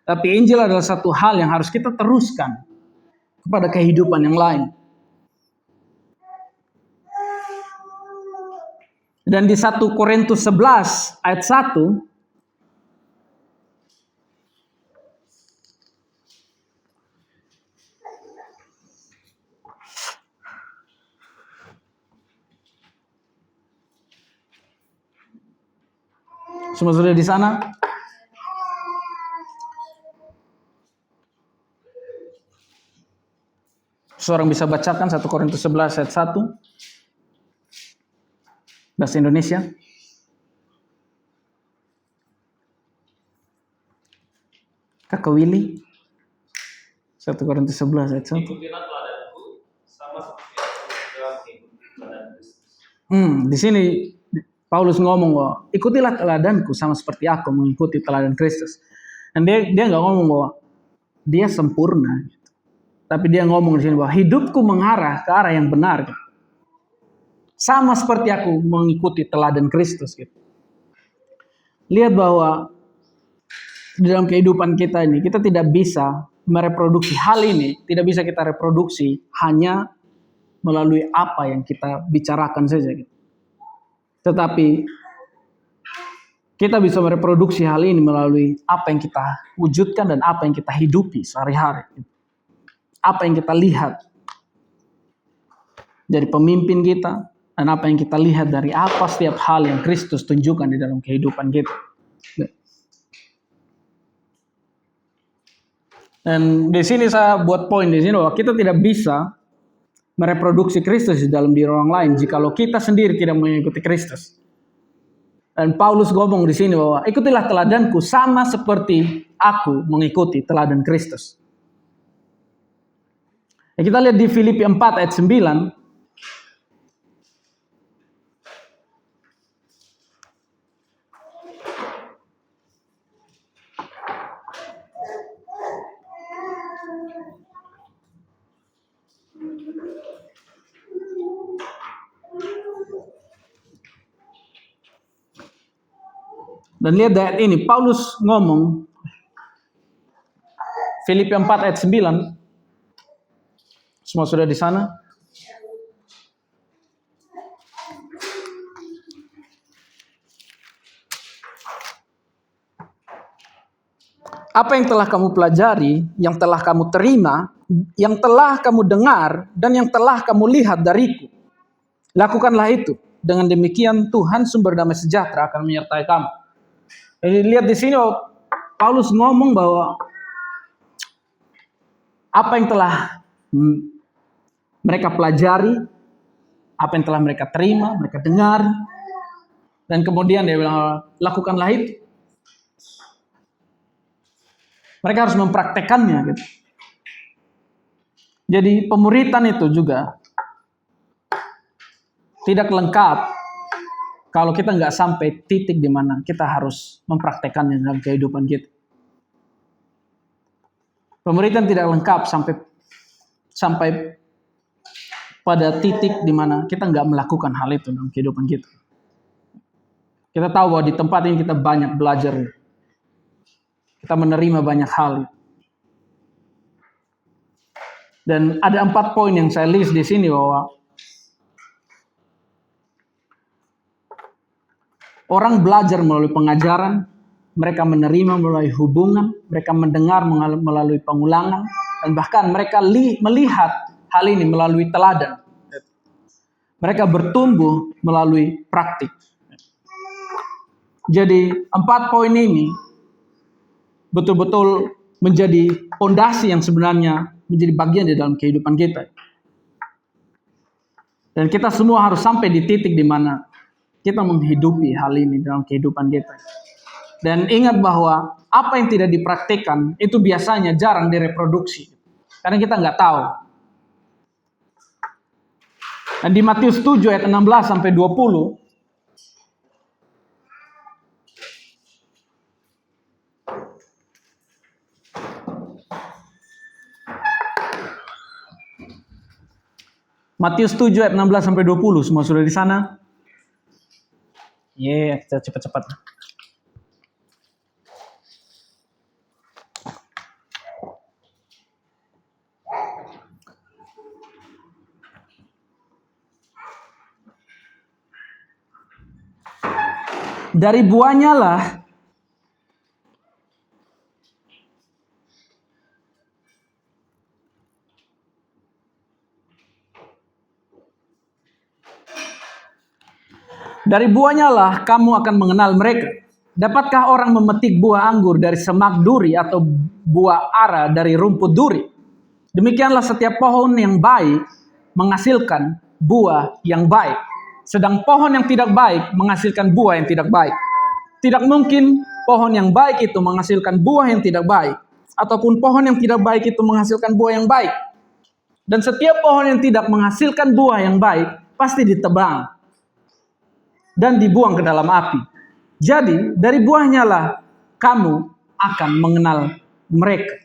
Tapi Injil adalah satu hal yang harus kita teruskan kepada kehidupan yang lain. Dan di 1 Korintus 11 ayat 1, semua sudah di sana? Seorang bisa bacakan 1 Korintus 11 ayat 1. Bahasa Indonesia. Kakak Willy. 1 Korintus 11 ayat 1. Ikutilah teladanku sama seperti aku dalam mengikuti teladan Kristus. Di sini Paulus ngomong bahwa ikutilah teladanku sama seperti aku mengikuti teladan Kristus. Dan dia nggak ngomong bahwa dia sempurna, gitu. Tapi dia ngomong di sini bahwa hidupku mengarah ke arah yang benar, gitu. Sama seperti aku mengikuti teladan Kristus. Gitu. Lihat bahwa di dalam kehidupan kita ini kita tidak bisa mereproduksi hal ini, tidak bisa kita reproduksi hanya melalui apa yang kita bicarakan saja. Gitu. Tetapi kita bisa mereproduksi hal ini melalui apa yang kita wujudkan dan apa yang kita hidupi sehari-hari. Apa yang kita lihat dari pemimpin kita dan apa yang kita lihat dari apa setiap hal yang Kristus tunjukkan di dalam kehidupan kita. Dan di sini saya buat poin di sini bahwa kita tidak bisa mereproduksi Kristus di dalam diri orang lain jikalau kita sendiri tidak mengikuti Kristus. Dan Paulus ngomong di sini bahwa ikutilah teladanku sama seperti aku mengikuti teladan Kristus. Ya, kita lihat di Filipi 4 ayat 9. Dan lihat ayat ini, Paulus ngomong, Filipi 4 ayat 9, semua sudah di sana? Apa yang telah kamu pelajari, yang telah kamu terima, yang telah kamu dengar, dan yang telah kamu lihat dariku, lakukanlah itu. Dengan demikian Tuhan sumber damai sejahtera akan menyertai kamu. Jadi lihat di sini Paulus ngomong bahwa apa yang telah mereka pelajari, apa yang telah mereka terima, mereka dengar, dan kemudian dia bilang, lakukanlah itu. Mereka harus mempraktekannya gitu. Jadi pemuritan itu juga tidak lengkap kalau kita nggak sampai titik di mana kita harus mempraktekannya dalam kehidupan kita. Pemuritan tidak lengkap sampai pada titik di mana kita nggak melakukan hal itu dalam kehidupan kita. Kita tahu bahwa di tempat ini kita banyak belajar. Kita menerima banyak hal. Dan ada 4 poin yang saya list di sini bahwa orang belajar melalui pengajaran, mereka menerima melalui hubungan, mereka mendengar melalui pengulangan, dan bahkan mereka melihat hal ini melalui teladan. Mereka bertumbuh melalui praktik. Jadi 4 poin ini betul-betul menjadi fondasi yang sebenarnya menjadi bagian di dalam kehidupan kita. Dan kita semua harus sampai di titik di mana kita menghidupi hal ini dalam kehidupan kita. Dan ingat bahwa apa yang tidak dipraktikkan itu biasanya jarang direproduksi. Karena kita nggak tahu. Dan di Matius 7 ayat 16 sampai 20, Matius 7 ayat 16 sampai 20, semua sudah di sana? Kita cepat-cepat. Dari buahnya lah kamu akan mengenal mereka. Dapatkah orang memetik buah anggur dari semak duri atau buah ara dari rumput duri? Demikianlah setiap pohon yang baik menghasilkan buah yang baik. Sedang pohon yang tidak baik menghasilkan buah yang tidak baik. Tidak mungkin pohon yang baik itu menghasilkan buah yang tidak baik. Ataupun pohon yang tidak baik itu menghasilkan buah yang baik. Dan setiap pohon yang tidak menghasilkan buah yang baik pasti ditebang dan dibuang ke dalam api. Jadi dari buahnya lah kamu akan mengenal mereka.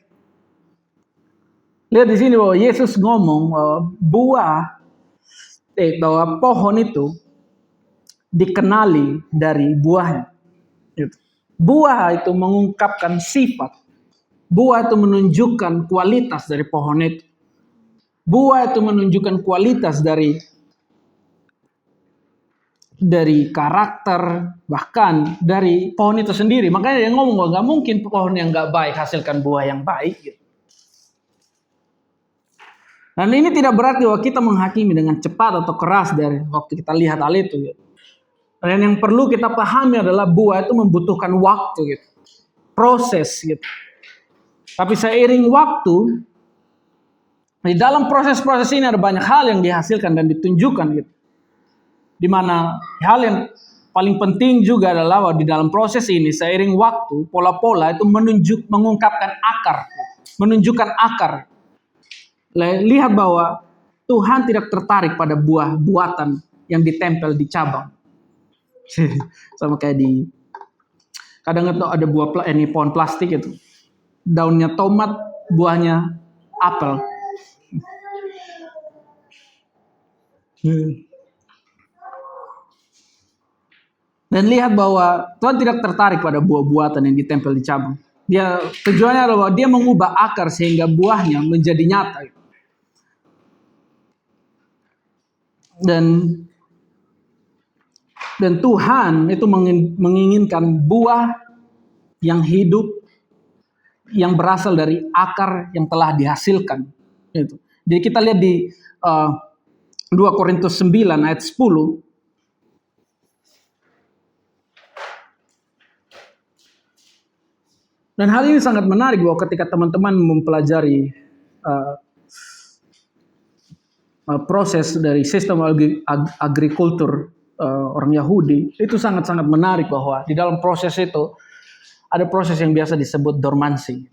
Lihat di sini bahwa Yesus ngomong bahwa pohon itu dikenali dari buahnya. Buah itu mengungkapkan sifat. Buah itu menunjukkan kualitas dari pohon itu. Buah itu menunjukkan kualitas dari karakter, bahkan dari pohon itu sendiri. Makanya dia ngomong bahwa gak mungkin pohon yang gak baik hasilkan buah yang baik. Gitu. Dan ini tidak berarti bahwa kita menghakimi dengan cepat atau keras dari waktu kita lihat hal itu. Gitu. Dan yang perlu kita pahami adalah buah itu membutuhkan waktu, gitu. Proses. Gitu. Tapi seiring waktu, di dalam proses-proses ini ada banyak hal yang dihasilkan dan ditunjukkan. Gitu. Di mana hal yang paling penting juga adalah di dalam proses ini seiring waktu pola-pola itu mengungkapkan akar, menunjukkan akar. Lihat bahwa Tuhan tidak tertarik pada buah buatan yang ditempel di cabang. Sama kayak kadang itu ada pohon plastik itu. Daunnya tomat, buahnya apel. Dan lihat bahwa Tuhan tidak tertarik pada buah-buatan yang ditempel di cabang. Dia tujuannya adalah bahwa dia mengubah akar sehingga buahnya menjadi nyata. Dan Tuhan itu menginginkan buah yang hidup, yang berasal dari akar yang telah dihasilkan. Itu. Jadi kita lihat di 2 Korintus 9 ayat 10. Dan hal ini sangat menarik bahwa ketika teman-teman mempelajari proses dari sistem agrikultur orang Yahudi, itu sangat-sangat menarik bahwa di dalam proses itu ada proses yang biasa disebut dormansi,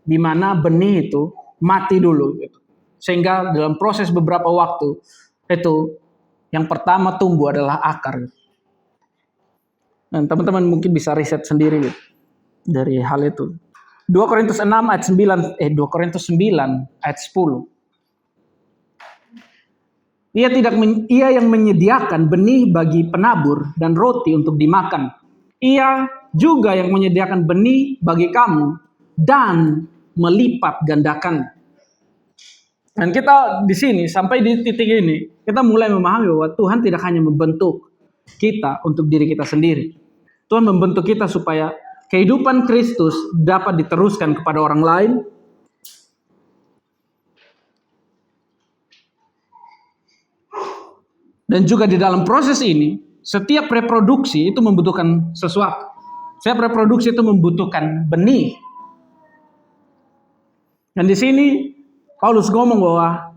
di mana benih itu mati dulu, gitu. Sehingga dalam proses beberapa waktu itu yang pertama tumbuh adalah akar. Dan teman-teman mungkin bisa riset sendiri gitu, dari hal itu. 2 Korintus 6 ayat 9 2 Korintus 9 ayat 10. Ia yang menyediakan benih bagi penabur dan roti untuk dimakan. Ia juga yang menyediakan benih bagi kamu dan melipat gandakan. Dan kita di sini sampai di titik ini kita mulai memahami bahwa Tuhan tidak hanya membentuk kita untuk diri kita sendiri. Tuhan membentuk kita supaya kehidupan Kristus dapat diteruskan kepada orang lain. Dan juga di dalam proses ini, setiap reproduksi itu membutuhkan sesuatu. Setiap reproduksi itu membutuhkan benih. Dan di sini Paulus ngomong bahwa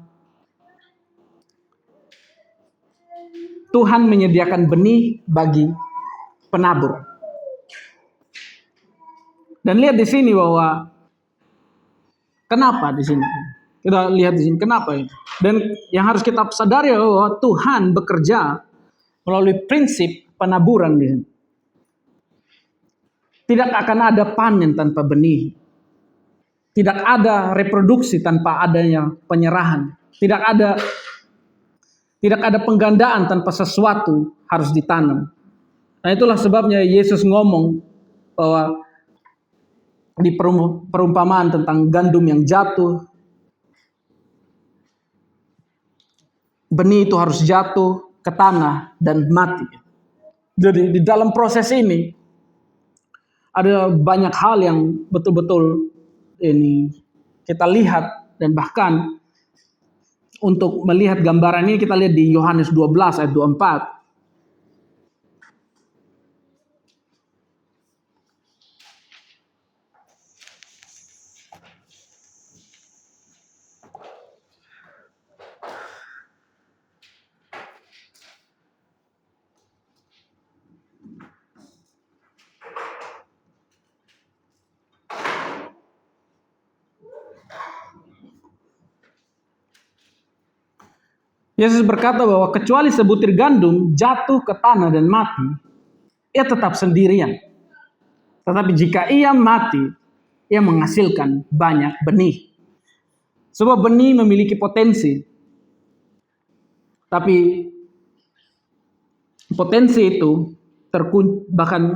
Tuhan menyediakan benih bagi penabur. Dan lihat di sini bahwa kenapa di sini? Kita lihat di sini kenapa itu. Dan yang harus kita sadari bahwa Tuhan bekerja melalui prinsip penaburan di sini. Tidak akan ada panen tanpa benih. Tidak ada reproduksi tanpa adanya penyerahan. Tidak ada penggandaan tanpa sesuatu harus ditanam. Nah itulah sebabnya Yesus ngomong bahwa di perumpamaan tentang gandum yang jatuh, benih itu harus jatuh ke tanah dan mati. Jadi di dalam proses ini ada banyak hal yang betul-betul ini kita lihat, dan bahkan untuk melihat gambaran ini kita lihat di Yohanes 12 ayat 24. Yesus berkata bahwa kecuali sebutir gandum jatuh ke tanah dan mati, ia tetap sendirian. Tetapi jika ia mati, ia menghasilkan banyak benih. Sebab benih memiliki potensi. Tapi potensi itu bahkan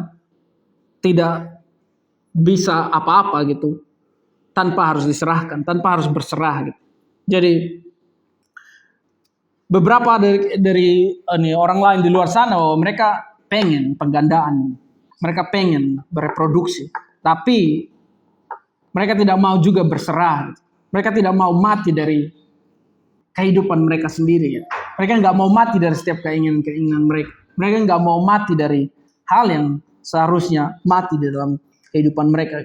tidak bisa apa-apa gitu tanpa harus diserahkan, tanpa harus berserah gitu. Jadi beberapa dari orang lain di luar sana, mereka pengen penggandaan, mereka pengen bereproduksi, tapi mereka tidak mau juga berserah. Mereka tidak mau mati dari kehidupan mereka sendiri. Mereka nggak mau mati dari setiap keinginan mereka. Mereka nggak mau mati dari hal yang seharusnya mati di dalam kehidupan mereka.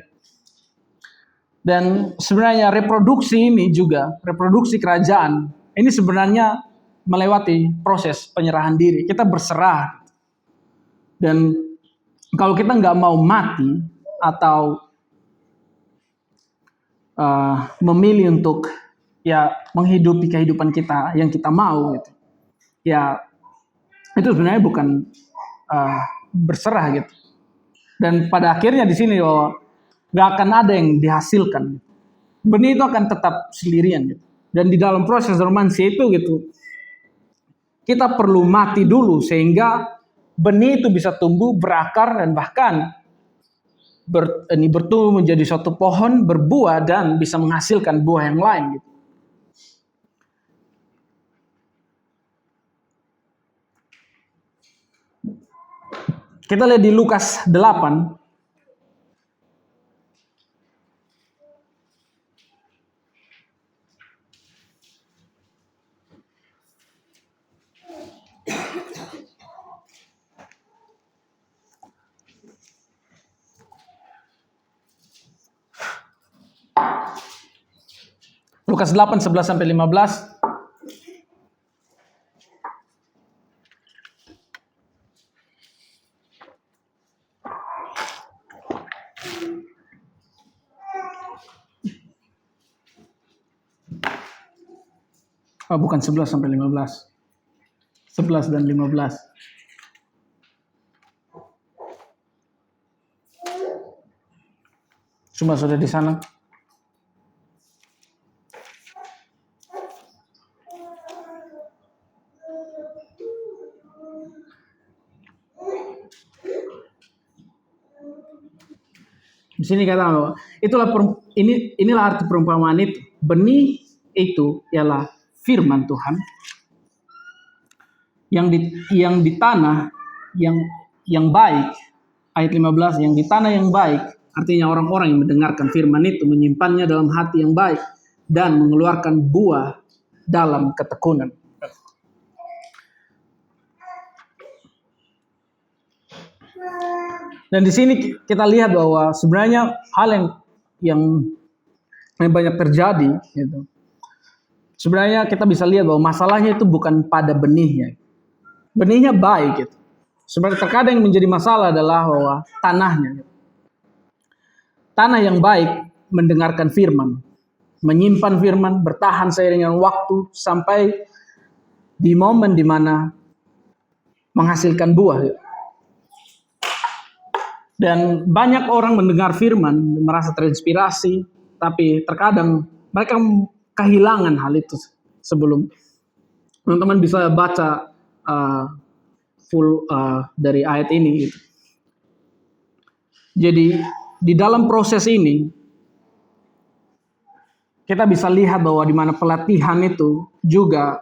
Dan sebenarnya reproduksi ini juga, reproduksi kerajaan, ini sebenarnya melewati proses penyerahan diri. Kita berserah. Dan kalau kita nggak mau mati atau memilih untuk menghidupi kehidupan kita yang kita mau gitu, itu sebenarnya bukan berserah gitu. Dan pada akhirnya di sini nggak akan ada yang dihasilkan. Benih itu akan tetap sendirian gitu. Dan di dalam proses dormansi itu gitu, kita perlu mati dulu sehingga benih itu bisa tumbuh, berakar, dan bahkan bertumbuh menjadi suatu pohon, berbuah, dan bisa menghasilkan buah yang lain. Gitu. Kita lihat di Lukas 8. Lukas 8, 11 sampai 15. Oh, bukan 11 sampai 15. 11 dan 15. Cuma sudah di sana. Di sini kata bahwa inilah arti perumpamaan itu. Benih itu ialah firman Tuhan yang di tanah yang baik. Ayat 15, yang di tanah yang baik, artinya orang-orang yang mendengarkan firman itu, menyimpannya dalam hati yang baik dan mengeluarkan buah dalam ketekunan. Dan di sini kita lihat bahwa sebenarnya hal yang banyak terjadi, gitu. Sebenarnya kita bisa lihat bahwa masalahnya itu bukan pada benihnya. Benihnya baik, gitu. Sebenarnya terkadang yang menjadi masalah adalah bahwa tanahnya. Gitu. Tanah yang baik mendengarkan firman, menyimpan firman, bertahan seiring dengan waktu sampai di momen di mana menghasilkan buah. Gitu. Dan banyak orang mendengar firman, merasa terinspirasi, tapi terkadang mereka kehilangan hal itu sebelum. Teman-teman bisa baca full dari ayat ini. Gitu. Jadi di dalam proses ini, kita bisa lihat bahwa di mana pelatihan itu juga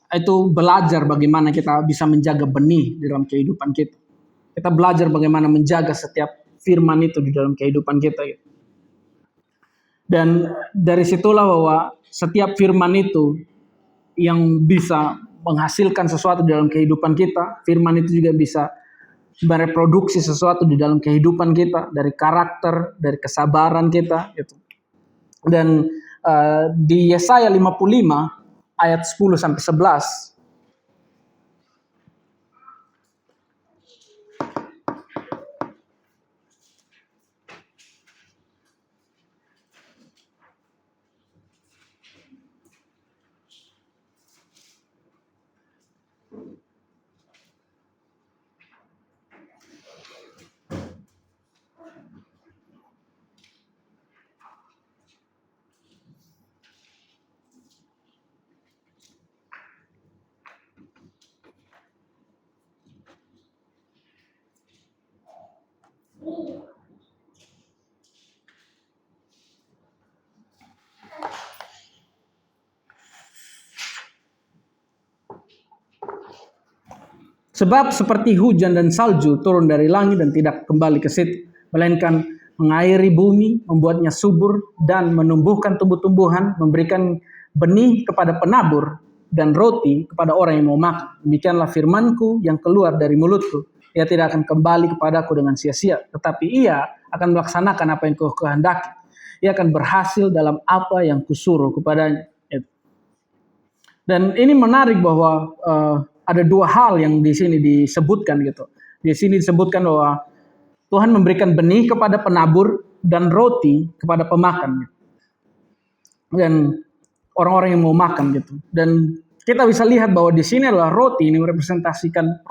itu belajar bagaimana kita bisa menjaga benih di dalam kehidupan kita. Kita belajar bagaimana menjaga setiap firman itu di dalam kehidupan kita. Dan dari situlah bahwa setiap firman itu yang bisa menghasilkan sesuatu di dalam kehidupan kita. Firman itu juga bisa mereproduksi sesuatu di dalam kehidupan kita. Dari karakter, dari kesabaran kita. Dan di Yesaya 55 ayat 10 sampai 11. Sebab seperti hujan dan salju turun dari langit dan tidak kembali ke situ, melainkan mengairi bumi, membuatnya subur dan menumbuhkan tumbuh-tumbuhan, memberikan benih kepada penabur dan roti kepada orang yang mau makan. Demikianlah firmanku yang keluar dari mulutku. Ia tidak akan kembali kepadaku dengan sia-sia, tetapi ia akan melaksanakan apa yang kau kehendaki. Ia akan berhasil dalam apa yang kusuruh kepadanya. Dan ini menarik bahwa ada dua hal yang di sini disebutkan gitu. Di sini disebutkan bahwa Tuhan memberikan benih kepada penabur dan roti kepada pemakan. Gitu. Dan orang-orang yang mau makan gitu. Dan kita bisa lihat bahwa di sini adalah roti ini merepresentasikan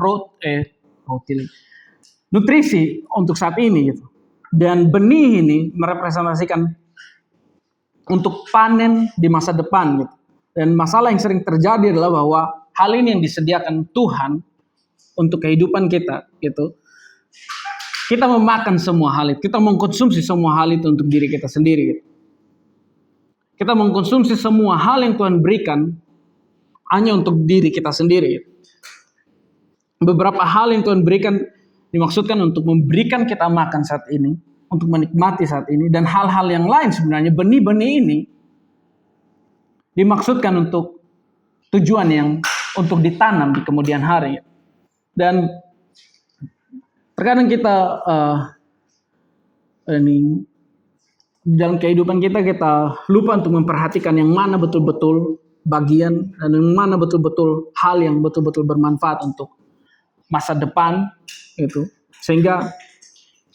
nutrisi untuk saat ini gitu. Dan benih ini merepresentasikan untuk panen di masa depan gitu. Dan masalah yang sering terjadi adalah bahwa hal ini yang disediakan Tuhan untuk kehidupan kita gitu. Kita memakan semua hal itu, kita mengkonsumsi semua hal itu untuk diri kita sendiri gitu. Kita mengkonsumsi semua hal yang Tuhan berikan hanya untuk diri kita sendiri gitu. Beberapa hal yang Tuhan berikan dimaksudkan untuk memberikan kita makan saat ini, untuk menikmati saat ini, dan hal-hal yang lain sebenarnya benih-benih ini dimaksudkan untuk tujuan yang untuk ditanam di kemudian hari. Dan terkadang kita dalam kehidupan kita lupa untuk memperhatikan yang mana betul-betul bagian dan yang mana betul-betul hal yang betul-betul bermanfaat untuk masa depan gitu, sehingga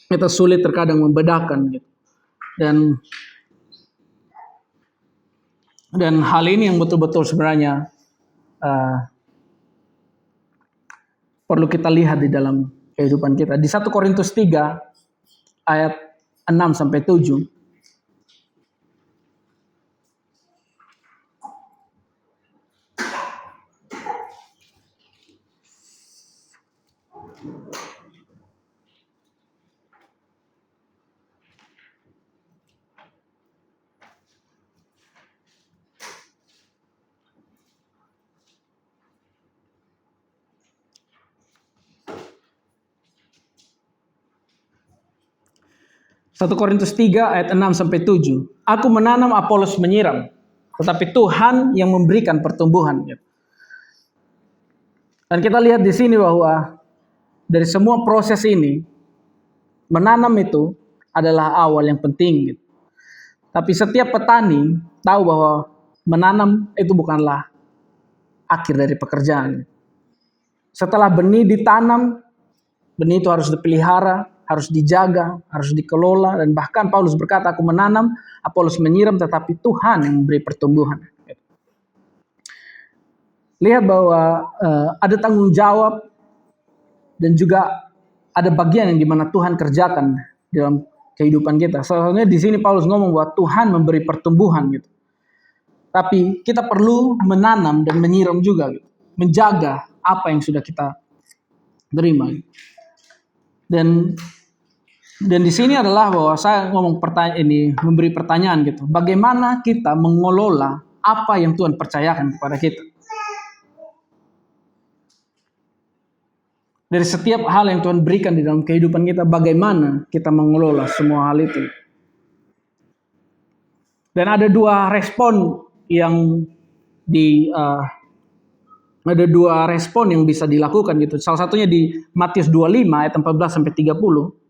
kita sulit terkadang membedakan gitu. Dan hal ini yang betul-betul sebenarnya perlu kita lihat di dalam kehidupan kita. Di 1 Korintus 3 ayat 6 sampai 7. Satu Korintus 3 ayat 6 sampai 7. Aku menanam, Apolos menyiram, tetapi Tuhan yang memberikan pertumbuhan. Dan kita lihat di sini bahwa dari semua proses ini, menanam itu adalah awal yang penting gitu. Tapi setiap petani tahu bahwa menanam itu bukanlah akhir dari pekerjaan. Setelah benih ditanam, benih itu harus dipelihara, harus dijaga, harus dikelola, dan bahkan Paulus berkata, aku menanam, Apolos menyiram, tetapi Tuhan yang memberi pertumbuhan. Lihat bahwa ada tanggung jawab dan juga ada bagian yang dimana Tuhan kerjakan dalam kehidupan kita. Salah satunya di sini Paulus ngomong bahwa Tuhan memberi pertumbuhan gitu. Tapi kita perlu menanam dan menyiram juga gitu. Menjaga apa yang sudah kita terima. Dan di sini adalah bahwa saya ngomong memberi pertanyaan gitu. Bagaimana kita mengelola apa yang Tuhan percayakan kepada kita? Dari setiap hal yang Tuhan berikan di dalam kehidupan kita, bagaimana kita mengelola semua hal itu? Dan ada dua respon yang bisa dilakukan gitu. Salah satunya di Matius 25 ayat 14 sampai 30.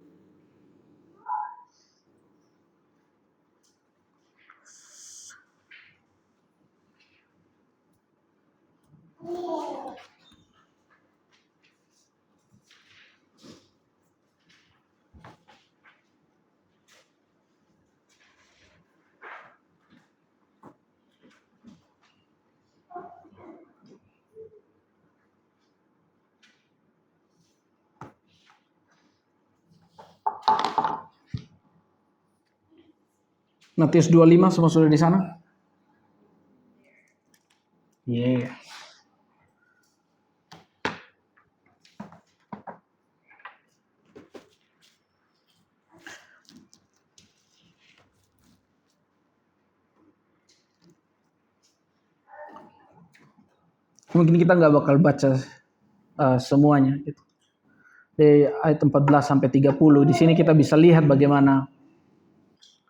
Matius 25, semua sudah di sana? Yeah. Mungkin kita nggak bakal baca semuanya gitu. Di ayat 14 sampai 30 di sini kita bisa lihat bagaimana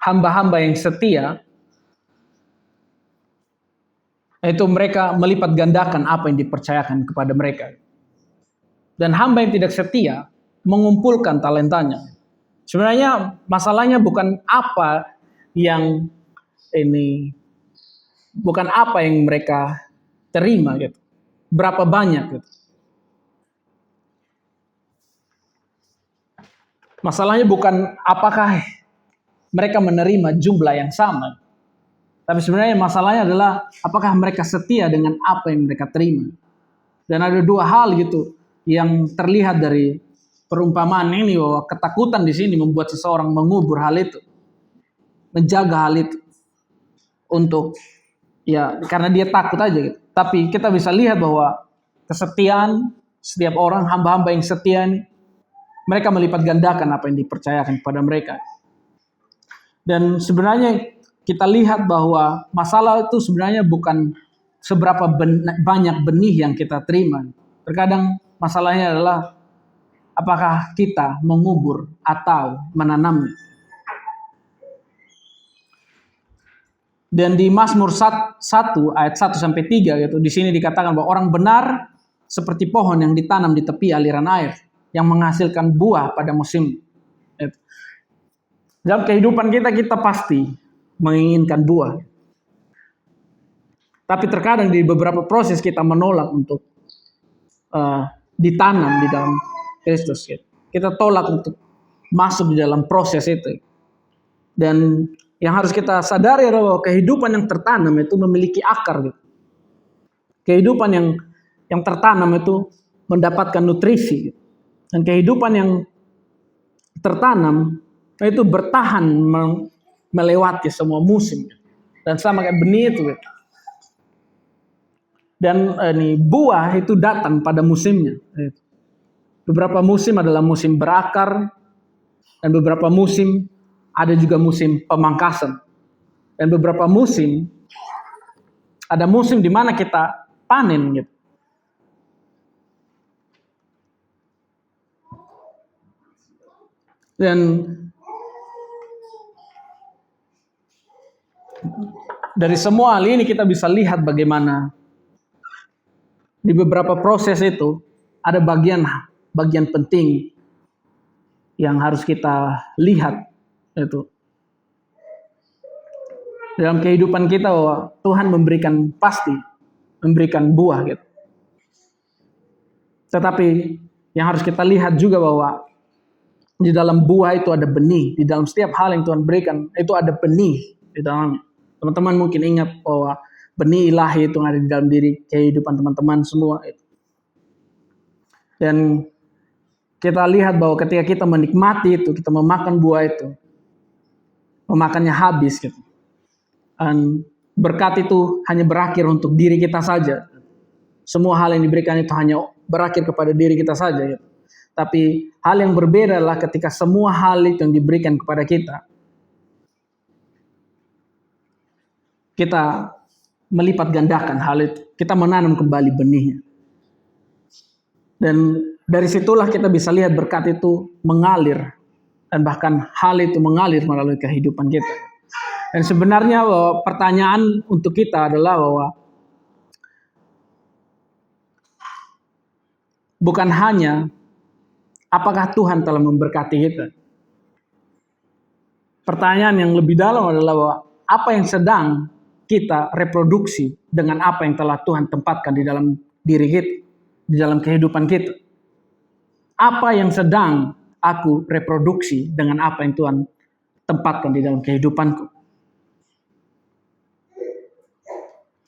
hamba-hamba yang setia itu mereka melipat gandakan apa yang dipercayakan kepada mereka. Dan hamba yang tidak setia mengumpulkan talentanya. Sebenarnya masalahnya bukan apa yang mereka terima gitu. Berapa banyak gitu. Masalahnya bukan apakah mereka menerima jumlah yang sama. Tapi sebenarnya masalahnya adalah apakah mereka setia dengan apa yang mereka terima. Dan ada dua hal gitu yang terlihat dari perumpamaan ini, bahwa ketakutan di sini membuat seseorang mengubur hal itu. Menjaga hal itu. Untuk karena dia takut aja gitu. Tapi kita bisa lihat bahwa kesetiaan Setiap orang hamba-hamba yang setia ini, mereka melipat gandakan apa yang dipercayakan kepada mereka. Dan sebenarnya kita lihat bahwa masalah itu sebenarnya bukan seberapa banyak benih yang kita terima. Terkadang masalahnya adalah apakah kita mengubur atau menanamnya. Dan di Mazmur 1 ayat 1 sampai 3 gitu, di sini dikatakan bahwa orang benar seperti pohon yang ditanam di tepi aliran air yang menghasilkan buah pada musim. Gitu. Dalam kehidupan kita pasti menginginkan buah. Tapi terkadang di beberapa proses kita menolak untuk ditanam di dalam Kristus. Gitu. Kita tolak untuk masuk di dalam proses itu. Dan yang harus kita sadari adalah bahwa kehidupan yang tertanam itu memiliki akar. Gitu. Kehidupan yang tertanam itu mendapatkan nutrisi. Gitu. Dan kehidupan yang tertanam itu bertahan melewati semua musim. Gitu. Dan sama kayak benih itu. Gitu. Dan buah itu datang pada musimnya. Gitu. Beberapa musim adalah musim berakar. Dan beberapa musim ada juga musim pemangkasan. Dan beberapa musim, ada musim di mana kita panen gitu. Dan dari semua hal ini kita bisa lihat bagaimana di beberapa proses itu ada bagian penting yang harus kita lihat itu. Dalam kehidupan kita bahwa Tuhan pasti memberikan buah gitu. Tetapi yang harus kita lihat juga bahwa di dalam buah itu ada benih. Di dalam setiap hal yang Tuhan berikan itu ada benih di dalamnya. Teman-teman mungkin ingat bahwa benih ilahi itu ada di dalam diri kehidupan teman-teman semua. Dan kita lihat bahwa ketika kita menikmati itu, kita memakan buah itu, memakannya habis gitu. Dan berkat itu hanya berakhir untuk diri kita saja. Semua hal yang diberikan itu hanya berakhir kepada diri kita saja gitu. Tapi hal yang berbeda adalah ketika semua hal itu yang diberikan kepada kita melipat gandakan hal itu. Kita menanam kembali benihnya. Dan dari situlah kita bisa lihat berkat itu mengalir. Dan bahkan hal itu mengalir melalui kehidupan kita. Dan sebenarnya pertanyaan untuk kita adalah bahwa bukan hanya apakah Tuhan telah memberkati kita. Pertanyaan yang lebih dalam adalah bahwa apa yang sedang kita reproduksi dengan apa yang telah Tuhan tempatkan di dalam diri kita, di dalam kehidupan kita. Apa yang sedang aku reproduksi dengan apa yang Tuhan tempatkan di dalam kehidupanku.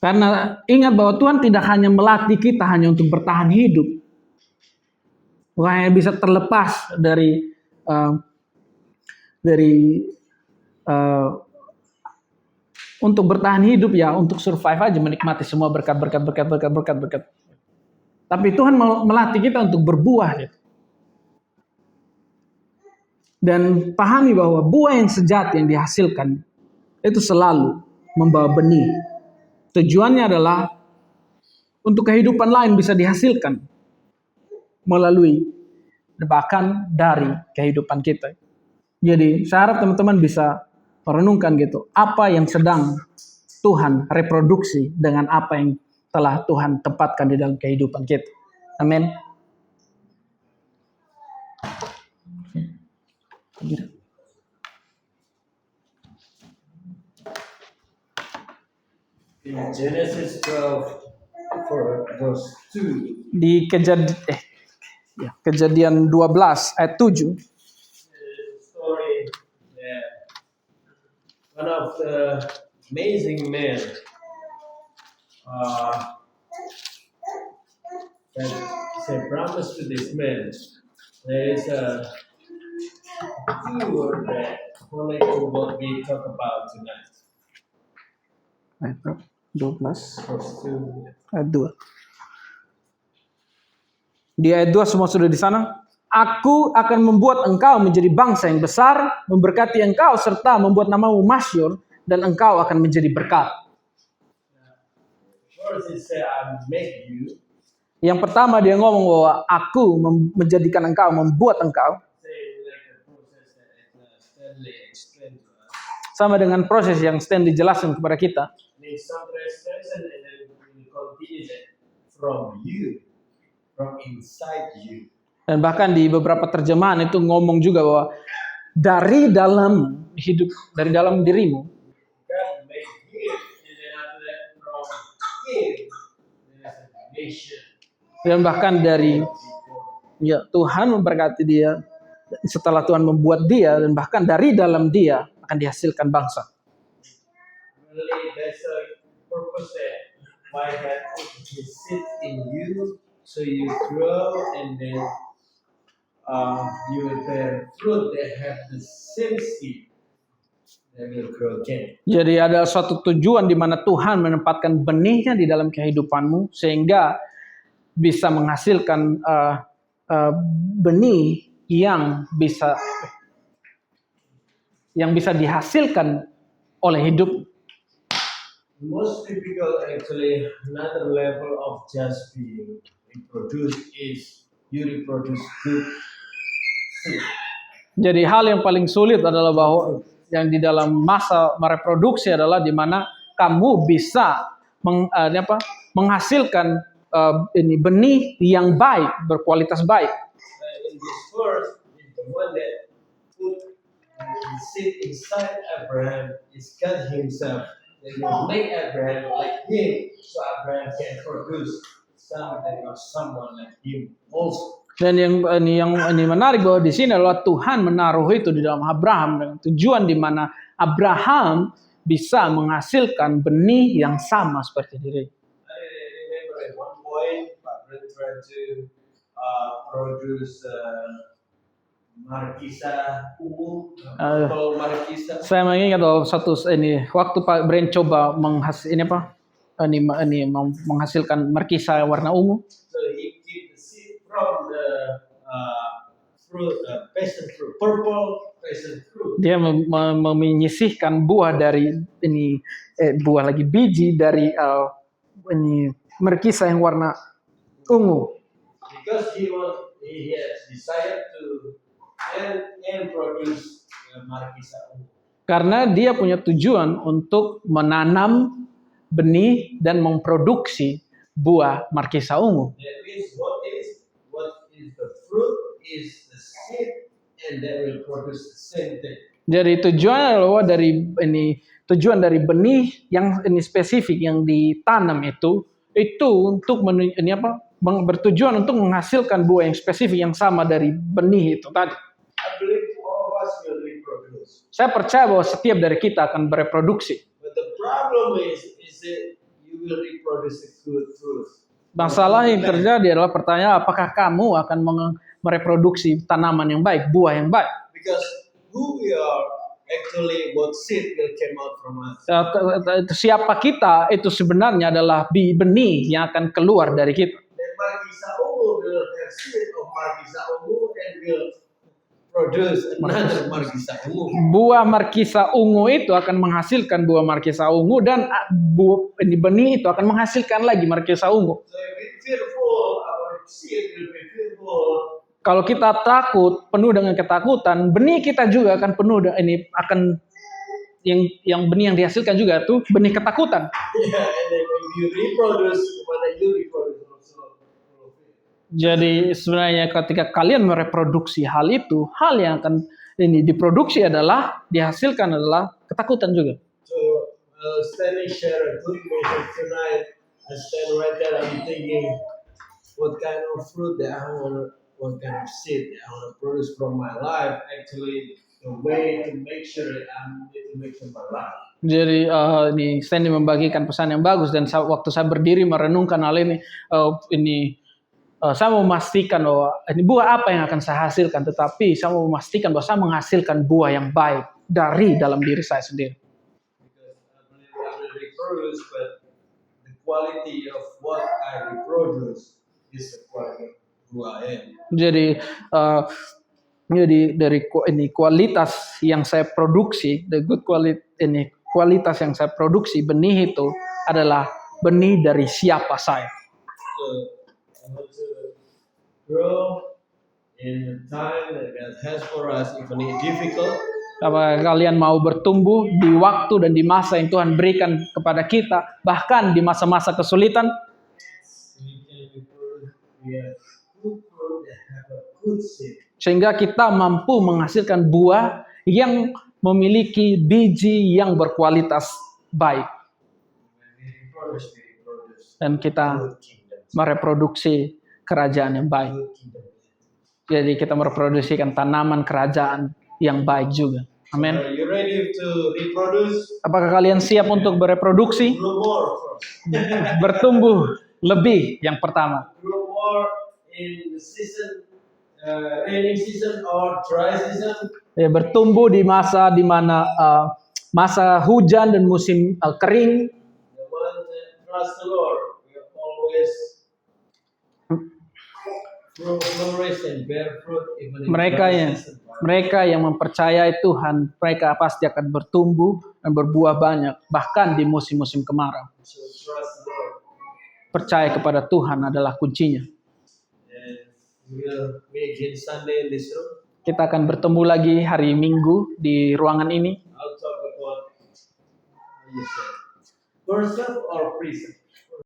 Karena ingat bahwa Tuhan tidak hanya melatih kita hanya untuk bertahan hidup. Bukan hanya bisa terlepas dari untuk bertahan hidup ya, untuk survive aja, menikmati semua berkat. Tapi Tuhan melatih kita untuk berbuah gitu. Dan pahami bahwa buah yang sejati yang dihasilkan itu selalu membawa benih. Tujuannya adalah untuk kehidupan lain bisa dihasilkan melalui bahkan dari kehidupan kita. Jadi saya harap teman-teman bisa merenungkan gitu, apa yang sedang Tuhan reproduksi dengan apa yang telah Tuhan tempatkan di dalam kehidupan kita. Amin. In Genesis 12, verse 2, Di Kejadian 12 ayat 7. there's a story that one of the amazing men that said promise to this man. There is a keyword that connects to what we talk about tonight. Ayat berapa? 12 Verse 2. ayat 2. Di ayat 2 semua sudah di sana. Aku akan membuat engkau menjadi bangsa yang besar, memberkati engkau serta membuat namamu masyhur dan engkau akan menjadi berkat. First it said, I make you. Yang pertama dia ngomong bahwa aku menjadikan engkau, membuat engkau. Say like the process that Stanley explained to us. Sama dengan proses yang Stanley jelaskan kepada kita. And in some translation, and then we continue that from you, from inside you. Dan bahkan di beberapa terjemahan itu ngomong juga bahwa dari dalam hidup, dari dalam dirimu. God made him, and then after that, from him, there's a nation. Dan bahkan dari ya Tuhan memberkati dia, setelah Tuhan membuat dia, dan bahkan dari dalam dia akan dihasilkan bangsa. Really, that's a purpose that why God put his seed in you, so you grow, and then you will bear fruit that have the same seed that will grow again. Jadi ada suatu tujuan di mana Tuhan menempatkan benihnya di dalam kehidupanmu sehingga bisa menghasilkan benih yang bisa dihasilkan oleh hidup. Most difficult, actually, another level of just being reproduced is you reproduce good seed. Jadi hal yang paling sulit adalah bahwa yang di dalam masa mereproduksi adalah di mana kamu bisa menghasilkan ini benih yang baik, berkualitas baik. In this verse, is the one that put the seed inside Abraham is God Himself. That will make Abraham like Him, so Abraham can produce something or someone like Him also. Dan yang menarik bahwa di sini adalah Tuhan menaruh itu di dalam Abraham dengan tujuan di mana Abraham bisa menghasilkan benih yang sama seperti diri. I remember at one point, Father tried to produce markisa ungu, purple markisa. Saya mengingat bahwa waktu Pak Bren coba menghasilkan markisa warna ungu. So he keep the seed from the fruit, passion fruit, purple passion fruit. Dia menyisihkan buah dari buah lagi biji dari markisa yang warna ungu. Because he has decided to and produce markisa ungu. Karena dia punya tujuan untuk menanam benih dan memproduksi buah markisa ungu. That means what is the fruit is the seed, and that will produce the same thing. Jadi tujuan dari benih yang ini spesifik yang ditanam itu untuk bertujuan untuk menghasilkan buah yang spesifik yang sama dari benih itu tadi. I believe all of us will reproduce. Saya percaya bahwa setiap dari kita akan bereproduksi. But the problem is that you will reproduce a good fruit. Masalah yang terjadi adalah pertanyaan apakah kamu akan mereproduksi tanaman yang baik, buah yang baik. Because who we are, actually what seed will come out from us. Siapa kita itu sebenarnya adalah benih yang akan keluar dari kita. Then markisa ungu will have seed of markisa ungu and will produce another markisa ungu. Buah markisa ungu itu akan menghasilkan buah markisa ungu dan benih itu akan menghasilkan lagi markisa ungu. So if we fearful, our seed will be fearful. Kalau kita takut, penuh dengan ketakutan, benih kita juga akan penuh yang benih yang dihasilkan juga tuh benih ketakutan. Yeah, and then if you reproduce, when you reproduce also. Jadi sebenarnya ketika kalian mereproduksi hal itu, hal yang akan diproduksi dihasilkan adalah ketakutan juga. So Stanley share a good message tonight. I stand right there. I'm thinking, what kind of fruit that I want, what kind of seed that I want to produce from my life. Actually, the way to make sure that I'm to make sure my life. Jadi Stanley membagikan pesan yang bagus dan waktu saya berdiri merenungkan hal ini, saya mau memastikan bahwa ini buah apa yang akan saya hasilkan, tetapi saya mau memastikan bahwa saya menghasilkan buah yang baik dari dalam diri saya sendiri. Because I believe I will reproduce, but the quality of what I reproduce is the quality of who I am. Jadi ini kualitas yang saya produksi, the good quality ini kualitas yang saya produksi benih itu adalah benih dari siapa saya. So I want to grow in the time that God has for us, even if difficult. Apakah kalian mau bertumbuh di waktu dan di masa yang Tuhan berikan kepada kita, bahkan di masa-masa kesulitan? We have good fruit that have a good seed. Sehingga kita mampu menghasilkan buah yang memiliki biji yang berkualitas baik. When we produce Dan kita good kingdom. mereproduksi kerajaan yang baik. Good kingdom. Jadi kita mereproduksikan tanaman kerajaan yang baik juga. Amin. Are you ready to reproduce? Apakah kalian siap untuk bereproduksi? Grow more first. Bertumbuh lebih yang pertama. Grow more in the season, rainy season or dry season. Ya, bertumbuh di masa di mana masa hujan dan musim kering. The one that trust the Lord will always flourish and bear fruit even in dry season. Mereka yang mempercayai Tuhan, mereka pasti akan bertumbuh dan berbuah banyak, bahkan di musim-musim kemarau. So trust the Lord. Percaya kepada Tuhan adalah kuncinya. And we'll meet again Sunday in this room. Kita akan bertemu lagi hari Minggu di ruangan ini. I'll talk about how you say, person or prison.